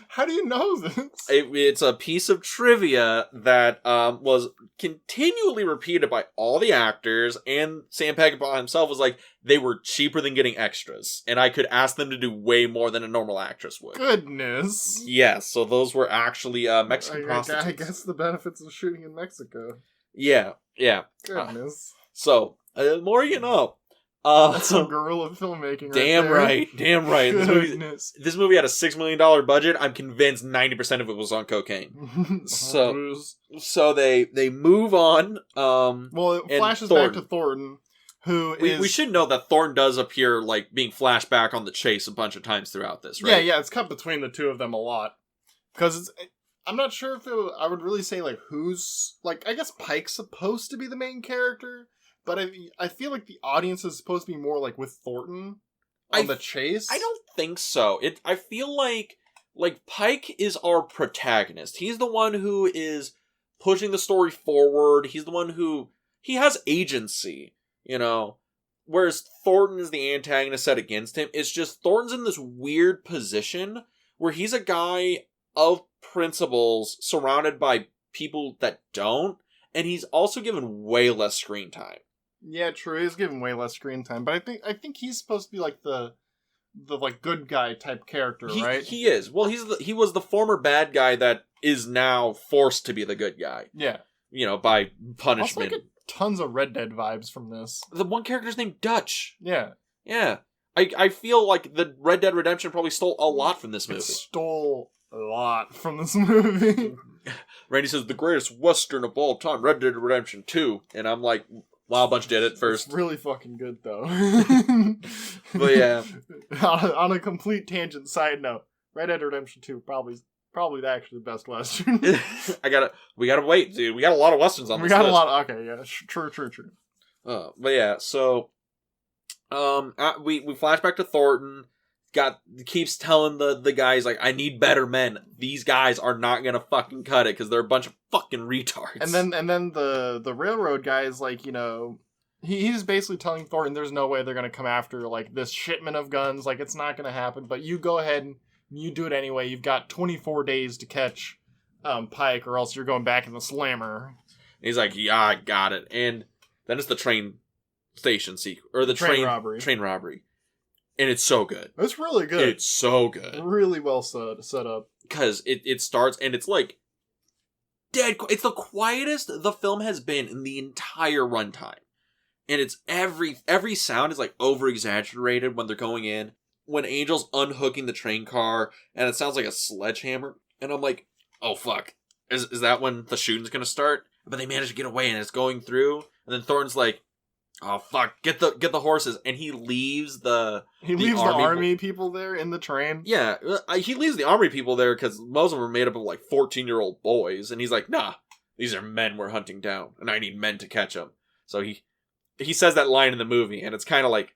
How do you know this? It's a piece of trivia that was continually repeated by all the actors, and Sam Peckinpah himself was like, they were cheaper than getting extras, and I could ask them to do way more than a normal actress would. Goodness. Yes, so those were actually Mexican prostitutes. I guess the benefits of shooting in Mexico. Yeah. Goodness. So, the more you know. That's some guerrilla filmmaking. Damn right. Goodness. This movie had a $6 million budget. I'm convinced 90% of it was on cocaine. So they move on. Well, it flashes back to Thornton, who is... We should know that Thornton does appear, like, being flashed back on the chase a bunch of times throughout this, right? Yeah, it's cut between the two of them a lot. Because I'm not sure if I would really say, like, who's... Like, I guess Pike's supposed to be the main character, but I feel like the audience is supposed to be more, like, with Thornton on the chase. I don't think so. I feel like Pike is our protagonist. He's the one who is pushing the story forward. He's the one who... He has agency, you know? Whereas Thornton is the antagonist set against him. It's just Thornton's in this weird position where he's a guy of principles surrounded by people that don't, and he's also given way less screen time. Yeah, true. He's given way less screen time, but I think he's supposed to be like the like good guy type character, right? He is. Well, he was the former bad guy that is now forced to be the good guy. Yeah. You know, by punishment. Also, I get tons of Red Dead vibes from this. The one character's named Dutch. Yeah. Yeah. I feel like the Red Dead Redemption probably stole a lot from this movie. It stole a lot from this movie. Randy says, the greatest Western of all time, Red Dead Redemption 2. And I'm like, Wild Bunch did it first. It's really fucking good, though. But yeah. On a complete tangent side note, Red Dead Redemption 2 probably actually the best Western. We gotta wait, dude. We got a lot of Westerns on this list. Okay, yeah, true. But yeah, so, we flash back to Thornton. Keeps telling the guys, like, I need better men. These guys are not gonna fucking cut it because they're a bunch of fucking retards. And then the railroad guy is like, you know, he's basically telling Thornton there's no way they're gonna come after like this shipment of guns. Like, it's not gonna happen. But you go ahead and you do it anyway. You've got 24 days to catch Pike, or else you're going back in the slammer. And he's like, yeah, I got it. And then it's the train station sequence, or the train robbery. And it's so good. It's really good. It's so good. Really well set up. Because it starts, and it's like, dead. It's the quietest the film has been in the entire runtime. And it's every sound is like over-exaggerated when they're going in. When Angel's unhooking the train car, and it sounds like a sledgehammer. And I'm like, oh fuck. Is that when the shooting's gonna start? But they manage to get away, and it's going through. And then Thornton's like, oh fuck! Get the horses, and he leaves the army people there in the train. Yeah, he leaves the army people there because most of them are made up of like 14-year-old boys, and he's like, nah, these are men we're hunting down, and I need men to catch them. So he says that line in the movie, and it's kind of like,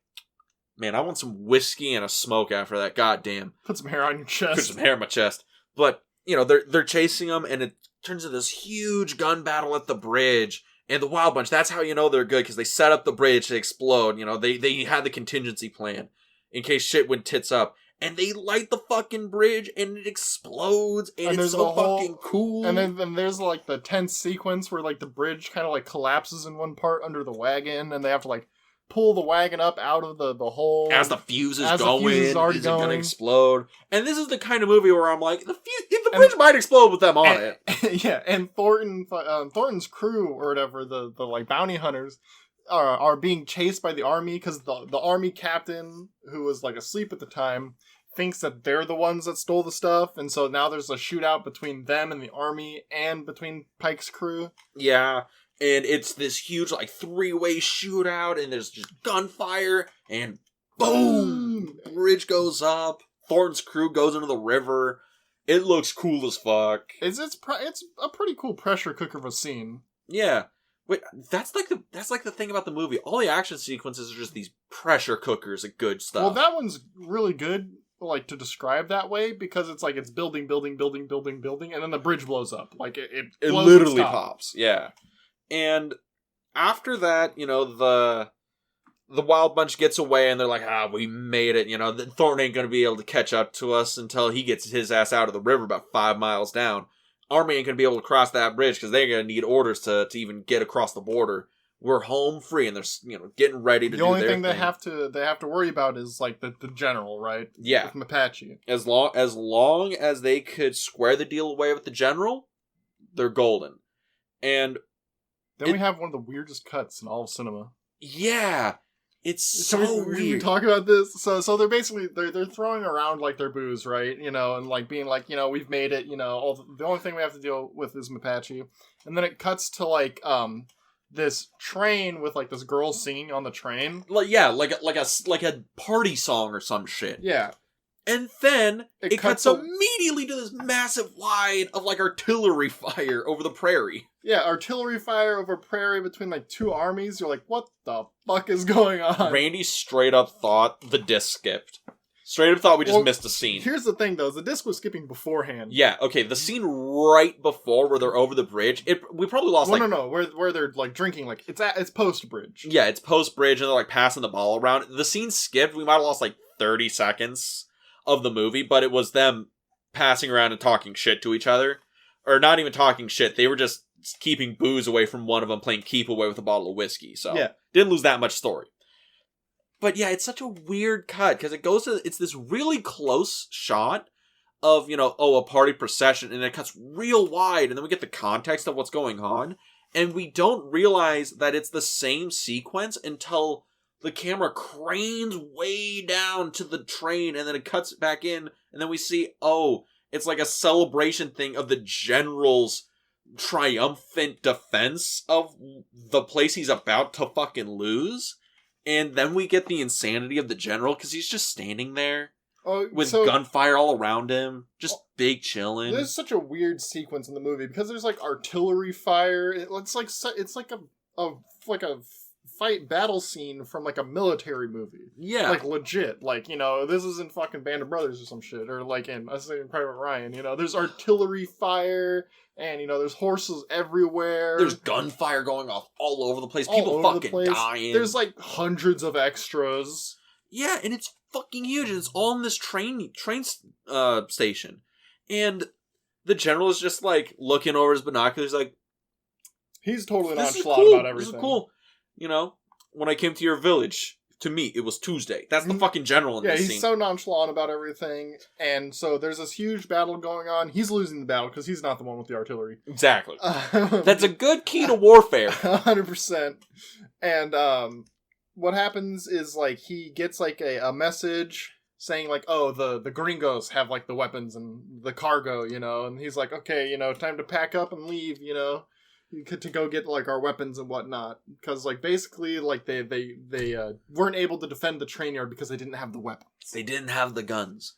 man, I want some whiskey and a smoke after that. Goddamn, put some hair on your chest. Put some hair on my chest. But you know they're chasing them, and it turns into this huge gun battle at the bridge. And the Wild Bunch, that's how you know they're good, because they set up the bridge to explode. You know, they had the contingency plan in case shit went tits up. And they light the fucking bridge, and it explodes, and it's so fucking cool. And then there's, like, the tense sequence where, like, the bridge kind of, like, collapses in one part under the wagon, and they have to, like, pull the wagon up out of the hole. As the fuse is going, is it going to explode? And this is the kind of movie where I'm like, the bridge might explode with them on it. Yeah, and Thornton's crew, or whatever, the like, bounty hunters, are being chased by the army, because the army captain, who was, like, asleep at the time, thinks that they're the ones that stole the stuff, and so now there's a shootout between them and the army, and between Pike's crew. Yeah. And it's this huge, like, 3-way shootout, and there's just gunfire, and boom! Bridge goes up, Thornton's crew goes into the river. It looks cool as fuck. It's a pretty cool pressure cooker of a scene. Yeah. Wait, that's like the thing about the movie. All the action sequences are just these pressure cookers of good stuff. Well, that one's really good, like, to describe that way, because it's like it's building, and then the bridge blows up. Like, it literally pops. Yeah. And after that, you know, the Wild Bunch gets away, and they're like, we made it. You know, Thornton ain't going to be able to catch up to us until he gets his ass out of the river about 5 miles down. Army ain't going to be able to cross that bridge because they're going to need orders to even get across the border. We're home free, and they're, you know, getting ready to do their thing. The only thing they have to worry about is, like, the general, right? Yeah. With Mapache. As long as they could square the deal away with the general, they're golden. And then we have one of the weirdest cuts in all of cinema. Yeah. It's so weird. Should we talk about this? So they're basically, they're throwing around, like, their booze, right? You know, and, like, being like, you know, we've made it, you know, the only thing we have to deal with is Mapache. And then it cuts to, like, this train with, like, this girl singing on the train. Like a party song or some shit. Yeah. And then it cuts immediately to this massive line of, like, artillery fire over the prairie. Yeah, artillery fire over prairie between, like, two armies. You're like, what the fuck is going on? Randy straight up thought the disc skipped. Straight up thought we just missed a scene. Here's the thing, though. The disc was skipping beforehand. Yeah, okay. The scene right before where they're over the bridge, we probably lost, No. Where they're, like, drinking, like, it's post-bridge. Yeah, it's post-bridge, and they're, like, passing the ball around. The scene skipped. We might have lost, like, 30 seconds of the movie, but it was them passing around and talking shit to each other. Or not even talking shit. They were just keeping booze away from one of them, playing keep away with a bottle of whiskey. So, yeah. Didn't lose that much story. But yeah, it's such a weird cut, because it's this really close shot of, you know, a party procession, and it cuts real wide, and then we get the context of what's going on, and we don't realize that it's the same sequence until the camera cranes way down to the train, and then it cuts back in, and then we see, It's like a celebration thing of the general's triumphant defense of the place he's about to fucking lose. And then we get the insanity of the general, because he's just standing there with gunfire all around him, just big chilling. There's such a weird sequence in the movie, because there's like artillery fire. It's like a fight battle scene from like a military movie. Yeah. Like legit. Like, this isn't fucking Band of Brothers or some shit. Or like in Private Ryan, there's artillery fire and, there's horses everywhere. There's gunfire going off all over the place. People fucking dying. There's like hundreds of extras. Yeah, and it's fucking huge. And it's all in this train station. And the general is just like looking over his binoculars like, he's totally nonchalant about everything. This is cool. When I came to your village to meet, it was Tuesday. That's the fucking general in this scene. Yeah, he's so nonchalant about everything. And so there's this huge battle going on. He's losing the battle because he's not the one with the artillery. Exactly. That's a good key to warfare. 100%. And what happens is, like, he gets, like, a message saying, like, oh, the gringos have, like, the weapons and the cargo, And he's like, okay, time to pack up and leave, to go get, like, our weapons and whatnot. Because, like, basically, like, they weren't able to defend the train yard because they didn't have the weapons. They didn't have the guns.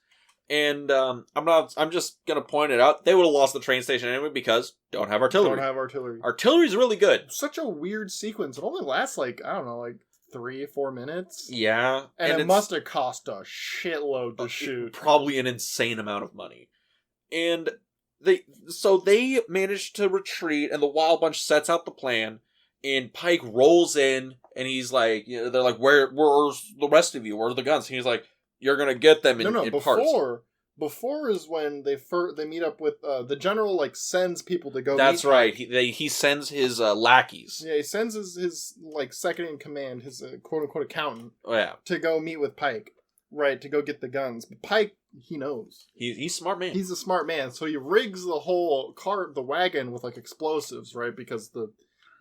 And I'm just gonna point it out, they would have lost the train station anyway because don't have artillery. Don't have artillery. Artillery's really good. Such a weird sequence. It only lasts, like, I don't know, like 3-4 minutes. Yeah. And it must have cost a shitload to shoot. Probably an insane amount of money. And they manage to retreat, and the Wild Bunch sets out the plan, and Pike rolls in, and he's like, they're like, where's the rest of you? Where are the guns? And he's like, you're gonna get them in parts. Before is when they meet up with the general, like, sends people to go. That's right. He sends his lackeys. Yeah, he sends his like second in command, his quote unquote accountant. Oh, yeah. To go meet with Pike, right? To go get the guns. But Pike, he knows. He's a smart man. He's a smart man, so he rigs the whole the wagon with, like, explosives, right? Because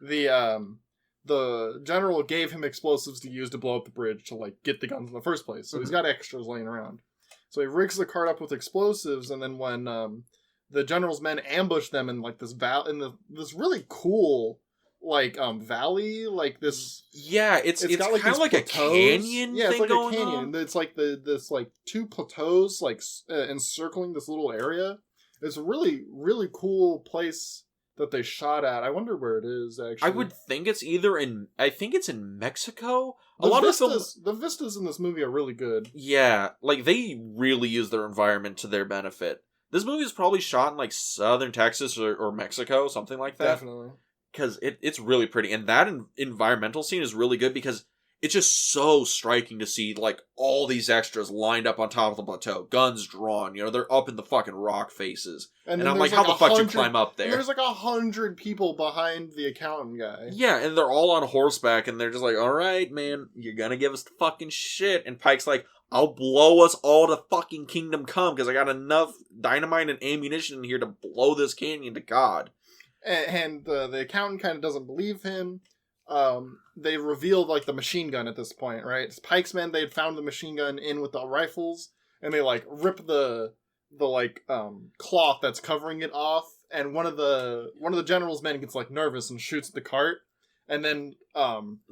the general gave him explosives to use to blow up the bridge to, like, get the guns in the first place. So he's got extras laying around. So he rigs the cart up with explosives, and then when the general's men ambush them in, like, this this really cool, like, valley, like this. Yeah, it's got, like, kind of like plateaus. A canyon. Yeah, it's thing like going a canyon. On. It's like this like two plateaus, like encircling this little area. It's a really, really cool place that they shot at. I wonder where it is, actually. I would think it's I think it's in Mexico. The vistas in this movie are really good. Yeah, like, they really use their environment to their benefit. This movie is probably shot in, like, southern Texas or Mexico, something like that. Definitely. Because it's really pretty. And that environmental scene is really good because it's just so striking to see, like, all these extras lined up on top of the plateau. Guns drawn, they're up in the fucking rock faces. And I'm like, how the fuck you climb up there? There's like 100 people behind the accountant guy. Yeah, and they're all on horseback, and they're just like, alright, man, you're gonna give us the fucking shit. And Pike's like, I'll blow us all to fucking Kingdom Come, because I got enough dynamite and ammunition in here to blow this canyon to God. And the accountant kind of doesn't believe him. They revealed, like, the machine gun at this point, right? It's Pike's men, they had found the machine gun in with the rifles, and they, like, rip the cloth that's covering it off, and one of the general's men gets, like, nervous and shoots the cart, and then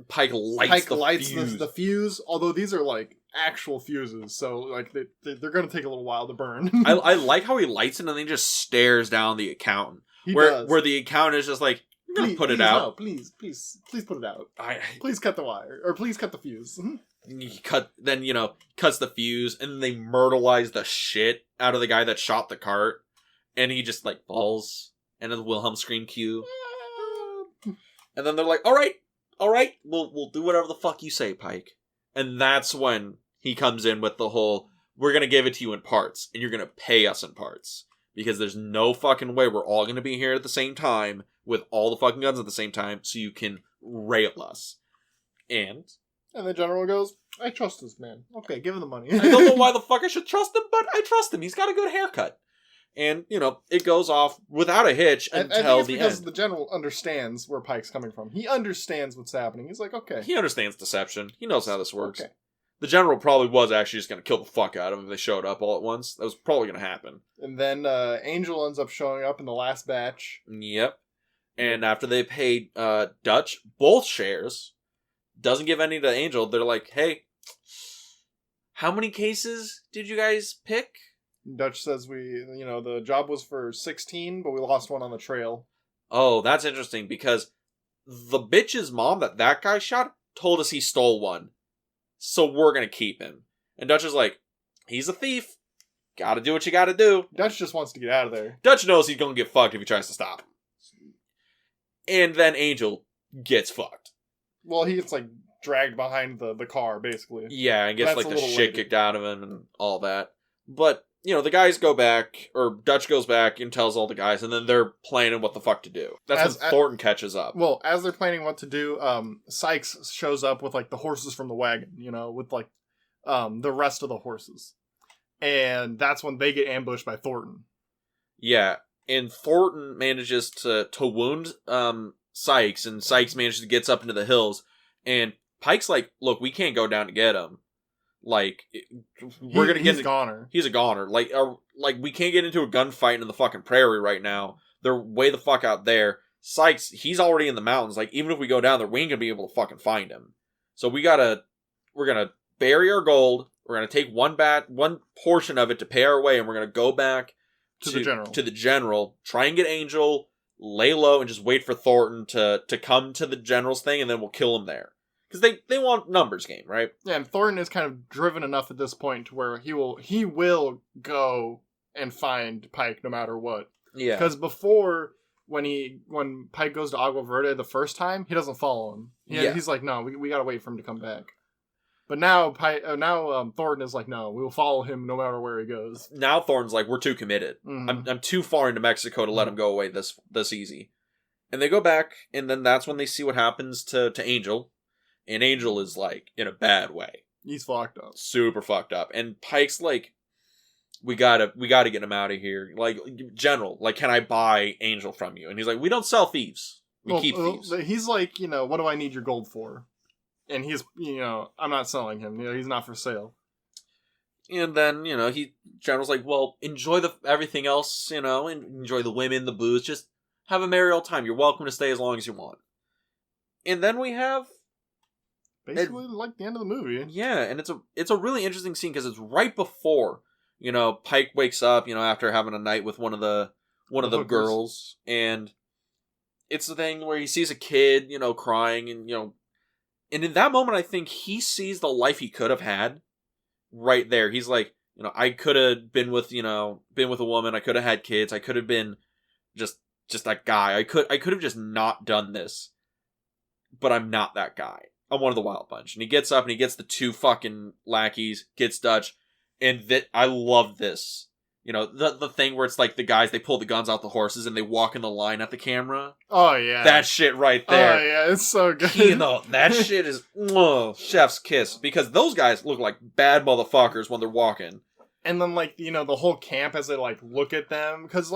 Pike lights the fuse, although these are, like, actual fuses, so, like, they're gonna take a little while to burn. I like how he lights it and then he just stares down the accountant. Where the accountant is just like, put it out. No, please put it out. Please cut the wire, or please cut the fuse. He cuts the fuse, and they myrtleize the shit out of the guy that shot the cart, and he just, like, falls, and then the Wilhelm scream cue, and then they're like, all right, we'll do whatever the fuck you say, Pike. And that's when he comes in with the whole, we're gonna give it to you in parts, and you're gonna pay us in parts. Because there's no fucking way we're all gonna be here at the same time, with all the fucking guns at the same time, so you can rail us. And the general goes, I trust this man. Okay, give him the money. I don't know why the fuck I should trust him, but I trust him. He's got a good haircut. And, it goes off without a hitch until the end. Because the general understands where Pike's coming from. He understands what's happening. He's like, okay. He understands deception. He knows how this works. Okay. the general probably was actually just going to kill the fuck out of him if they showed up all at once. That was probably going to happen. And then Angel ends up showing up in the last batch. Yep. And after they paid Dutch both shares, doesn't give any to Angel, they're like, hey, how many cases did you guys pick? Dutch says the job was for 16, but we lost one on the trail. Oh, that's interesting, because the bitch's mom that guy shot told us he stole one. So we're gonna keep him. And Dutch is like, he's a thief. Gotta do what you gotta do. Dutch just wants to get out of there. Dutch knows he's gonna get fucked if he tries to stop him. And then Angel gets fucked. Well, he gets, dragged behind the car, basically. Yeah, and gets, the shit kicked out of him and all that. But, the guys go back, or Dutch goes back and tells all the guys, and then they're planning what the fuck to do. That's when Thornton catches up. Well, as they're planning what to do, Sykes shows up with, the horses from the wagon, with, the rest of the horses. And that's when they get ambushed by Thornton. Yeah, and Thornton manages to wound Sykes, and Sykes manages to get up into the hills, and Pike's like, look, we can't go down to get him. We're gonna get... He's a goner. He's a goner. We can't get into a gunfight in the fucking prairie right now. They're way the fuck out there. Sykes, he's already in the mountains. Even if we go down there, we ain't gonna be able to fucking find him. So we're gonna bury our gold. We're gonna take one portion of it to pay our way, and we're gonna go back to the general, try and get Angel, lay low, and just wait for Thornton to come to the general's thing, and then we'll kill him there. Because they want numbers game, right? Yeah, and Thornton is kind of driven enough at this point to where he will go and find Pike no matter what. Yeah. Because before, when Pike goes to Agua Verde the first time, he doesn't follow him. He's like, no, we gotta wait for him to come back. But now Thornton is like, no, we will follow him no matter where he goes. Now Thornton's like, we're too committed. Mm-hmm. I'm too far into Mexico to let him go away this easy. And they go back, and then that's when they see what happens to Angel. And Angel is, in a bad way. He's fucked up. Super fucked up. And Pike's like, we gotta get him out of here. General, can I buy Angel from you? And he's like, we don't sell thieves. We keep thieves. He's like, what do I need your gold for? And he's, I'm not selling him. He's not for sale. And then, General's like, well, enjoy everything else, and enjoy the women, the booze. Just have a merry old time. You're welcome to stay as long as you want. And then we have... Basically, the end of the movie. Yeah, and it's a really interesting scene because it's right before, Pike wakes up, after having a night with one of the girls, and it's the thing where he sees a kid, crying, and and in that moment, I think he sees the life he could have had right there. He's like, I could have been with a woman, I could have had kids, I could have been just that guy. I could have just not done this, but I'm not that guy. I'm one of the Wild Bunch. And he gets up and he gets the two fucking lackeys, gets Dutch, and I love this. The thing where it's the guys, they pull the guns out the horses and they walk in the line at the camera. Oh, yeah. That shit right there. Oh, yeah, it's so good. That shit is chef's kiss. Because those guys look like bad motherfuckers when they're walking. And then, the whole camp as they, look at them. Because,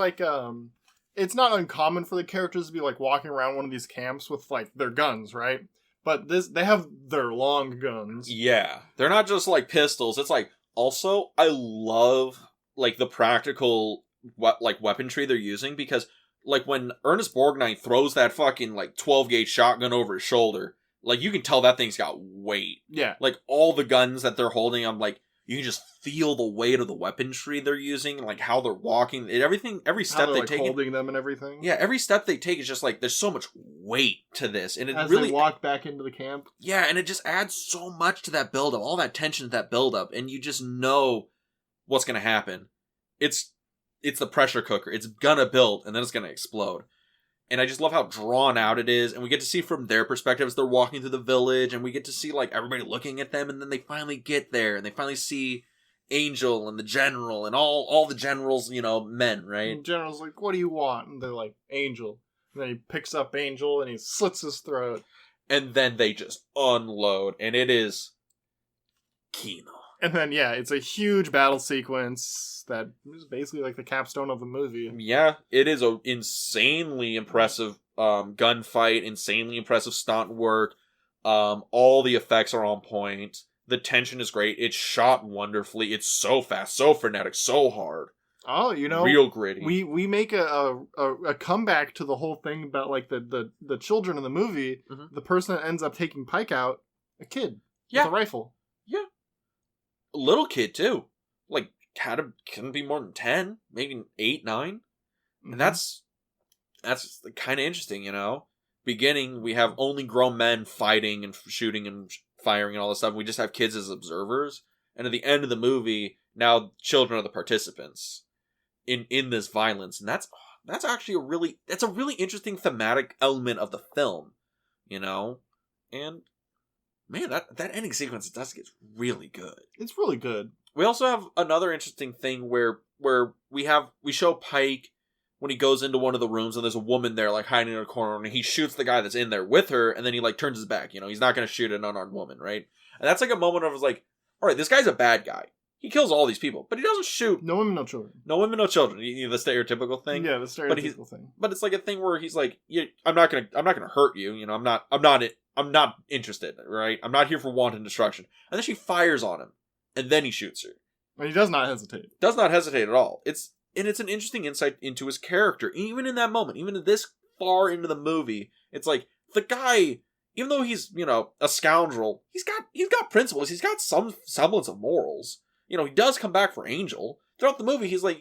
it's not uncommon for the characters to be, walking around one of these camps with, their guns, right? But they have their long guns. Yeah. They're not just, pistols. It's, also, I love, the practical, weaponry they're using. Because, when Ernest Borgnine throws that fucking, 12-gauge shotgun over his shoulder, you can tell that thing's got weight. Yeah. All the guns that they're holding, I'm you can just feel the weight of the weaponry they're using, how they're walking, every step they take, holding them and everything. Yeah, every step they take is just there's so much weight to this, and it as really they walk back into the camp. Yeah, and it just adds so much to that build up, all that tension to that build up, and you just know what's gonna happen. It's the pressure cooker. It's gonna build, and then it's gonna explode. And I just love how drawn out it is, and we get to see from their perspective as they're walking through the village, and we get to see, everybody looking at them, and then they finally get there, and they finally see Angel and the General, and all the General's, men, right? And the General's like, what do you want? And they're like, Angel. And then he picks up Angel, and he slits his throat. And then they just unload, and it is Kino. And then, yeah, it's a huge battle sequence that is basically the capstone of the movie. Yeah, it is an insanely impressive gunfight, insanely impressive stunt work. All the effects are on point. The tension is great. It's shot wonderfully. It's so fast, so frenetic, so hard. Oh, real gritty. We make a comeback to the whole thing about like the children in the movie. Mm-hmm. The person that ends up taking Pike out, a kid with a rifle. Yeah, a little kid too. Like couldn't be more than 10, maybe 8, 9. Mm-hmm. And that's kind of interesting, Beginning, we have only grown men fighting and shooting and firing and all this stuff. We just have kids as observers. And at the end of the movie, now children are the participants in this violence. And that's actually a really interesting thematic element of the film, And man, that ending sequence does get really good. It's really good. We also have another interesting thing where we show Pike when he goes into one of the rooms and there's a woman there like hiding in a corner, and he shoots the guy that's in there with her, and then he like turns his back. He's not going to shoot an unarmed woman, right? And that's like a moment of like, all right, this guy's a bad guy. He kills all these people, but he doesn't shoot. No women, no children. No women, no children. The stereotypical thing. Yeah, the stereotypical thing. But it's like a thing where he's like, I'm not gonna hurt you. I'm not interested, right? I'm not here for wanton destruction. And then she fires on him, and then he shoots her. And he does not hesitate. Does not hesitate at all. It's an interesting insight into his character, even in that moment, even this far into the movie. It's like the guy, even though he's a scoundrel, he's got principles. He's got some semblance of morals. He does come back for Angel. Throughout the movie, he's like,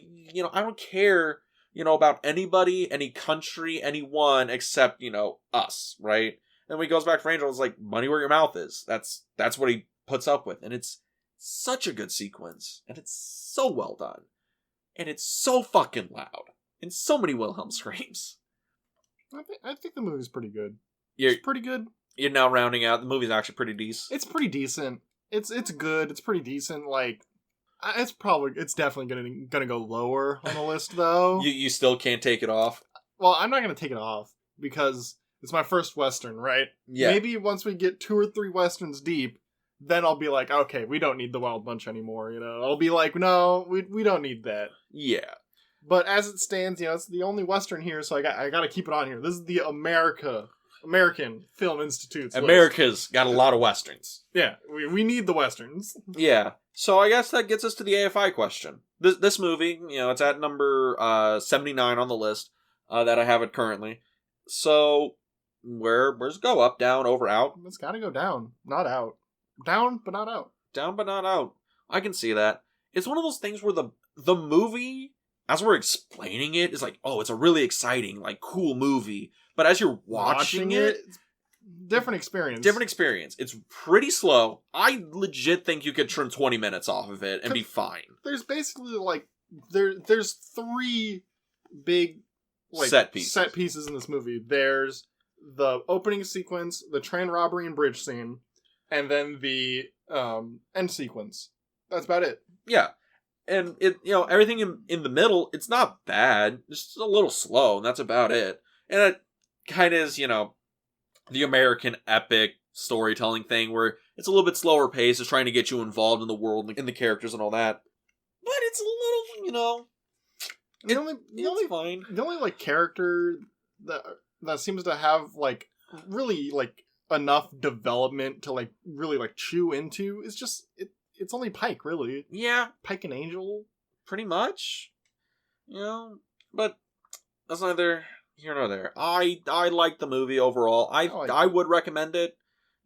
I don't care, about anybody, any country, anyone except, us, right? And when he goes back for Angel, it's like, money where your mouth is. That's what he puts up with. And it's such a good sequence. And it's so well done. And it's so fucking loud. And so many Wilhelm screams. I think the movie's pretty good. It's pretty good. You're now rounding out. The movie's actually pretty decent. It's pretty decent. It's good. It's pretty decent. Like, it's definitely gonna go lower on the list though. You still can't take it off? Well, I'm not gonna take it off because it's my first Western, right? Yeah. Maybe once we get 2 or 3 Westerns deep, then I'll be like, okay, we don't need the Wild Bunch anymore, I'll be like, no, we don't need that. Yeah. But as it stands, it's the only Western here, so I gotta keep it on here. This is the American Film Institute's America's list. Got a lot of Westerns. Yeah, we need the Westerns. Yeah. So I guess that gets us to the AFI question. This movie, it's at number 79 on the list that I have it currently. So where's it go? Up, down, over, out? It's gotta go down, not out. Down, but not out. Down, but not out. I can see that. It's one of those things where the movie, as we're explaining it, is like, oh, it's a really exciting, like, cool movie. But as you're watching it, different experience. Different experience. It's pretty slow. I legit think you could trim 20 minutes off of it and be fine. There's basically, like, there's 3 big, like, set pieces in this movie. There's the opening sequence, the train robbery and bridge scene, and then the end sequence. That's about it. Yeah. And it, everything in the middle, it's not bad. It's just a little slow, and that's about it. And it kind of is, the American epic storytelling thing where it's a little bit slower pace. It's trying to get you involved in the world and the characters and all that. But it's a little, it's fine. The only, like, character that seems to have, like, really, like, enough development to, like, really, like, chew into is just it's only Pike, really. Yeah, Pike and Angel, pretty much. But that's neither here nor there. I like the movie overall. I would recommend it.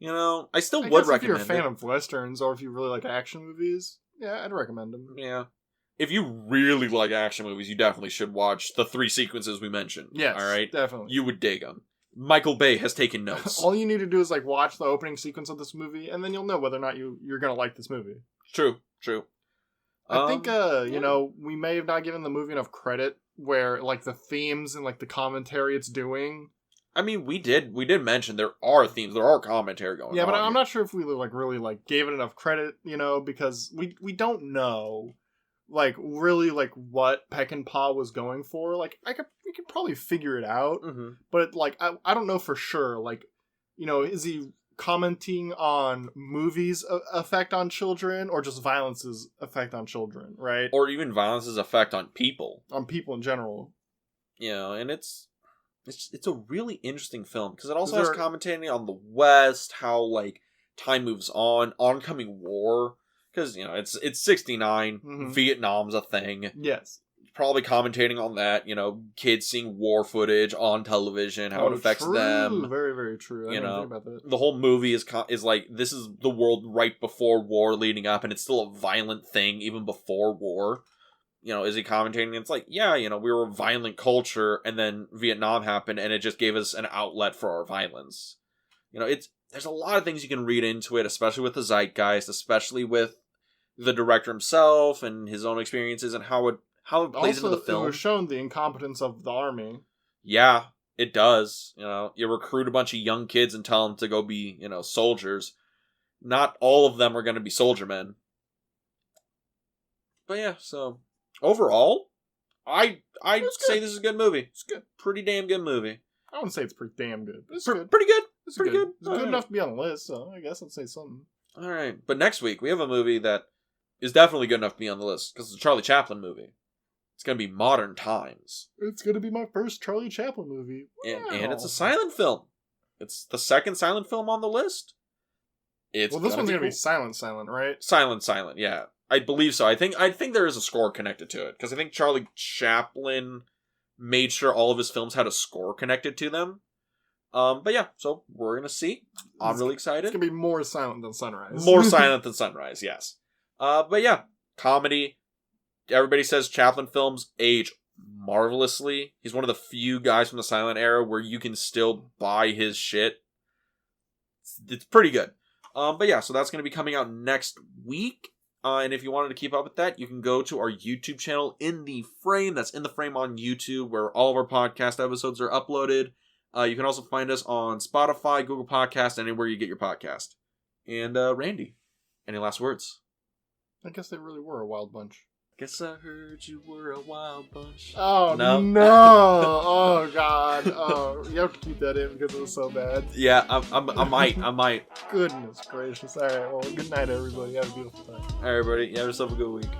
I still would recommend it. If you're a fan of Westerns or if you really like action movies, yeah, I'd recommend them. Yeah. If you really like action movies, you definitely should watch the 3 sequences we mentioned. Yes, all right? Definitely. You would dig them. Michael Bay has taken notes. All you need to do is, like, watch the opening sequence of this movie, and then you'll know whether or not you're going to like this movie. True. I think, we may have not given the movie enough credit where, like, the themes and, like, the commentary it's doing. I mean, we did mention there are themes, there are commentary going on. Yeah, but I'm not sure if we, like, really, like, gave it enough credit, because we don't know, like, really, like, what Peckinpah was going for. Like, we could probably figure it out, but, like, I don't know for sure. Like, is he commenting on movies' effect on children or just violence's effect on children, right? Or even violence's effect on people. On people in general. And it's a really interesting film because it also has commentary on the West, how, like, time moves on, oncoming war, because, it's 69, Vietnam's a thing. Yes. Probably commentating on that, kids seeing war footage on television, how it affects them. Very, very true. I didn't think about that. The whole movie is like, this is the world right before war leading up, and it's still a violent thing even before war. Is he commentating? It's like, yeah, we were a violent culture, and then Vietnam happened, and it just gave us an outlet for our violence. There's a lot of things you can read into it, especially with the zeitgeist, especially with the director himself and his own experiences and how it plays into the film. It was shown the incompetence of the army. Yeah, it does. You recruit a bunch of young kids and tell them to go be, soldiers. Not all of them are going to be soldier men. But yeah, so overall, I'd say this is a good movie. It's good. Pretty damn good movie. I wouldn't say it's pretty damn good, but it's good. Pretty good. It's pretty good. It's good enough to be on the list, so I guess I'd say something. All right. But next week, we have a movie that is definitely good enough to be on the list, because it's a Charlie Chaplin movie. It's going to be Modern Times. It's going to be my first Charlie Chaplin movie. Wow. And it's a silent film. It's the second silent film on the list. This one's going to be silent, right? Silent, yeah. I believe so. I think there is a score connected to it, because I think Charlie Chaplin made sure all of his films had a score connected to them. But yeah, so we're going to see. I'm really excited. It's going to be more silent than Sunrise. More silent than Sunrise, yes. But yeah, comedy. Everybody says Chaplin films age marvelously. He's one of the few guys from the silent era where you can still buy his shit. It's pretty good. But yeah, so that's going to be coming out next week. And if you wanted to keep up with that, you can go to our YouTube channel, In the Frame. That's In the Frame on YouTube, where all of our podcast episodes are uploaded. You can also find us on Spotify, Google Podcast, anywhere you get your podcast. And Randy, any last words? I guess they really were a wild bunch. Guess I heard you were a wild bunch. Oh, no. Oh, God. Oh, you have to keep that in because it was so bad. Yeah, I might. Goodness gracious. All right, well, good night, everybody. Have a beautiful time. All right, everybody. Have yourself a good week.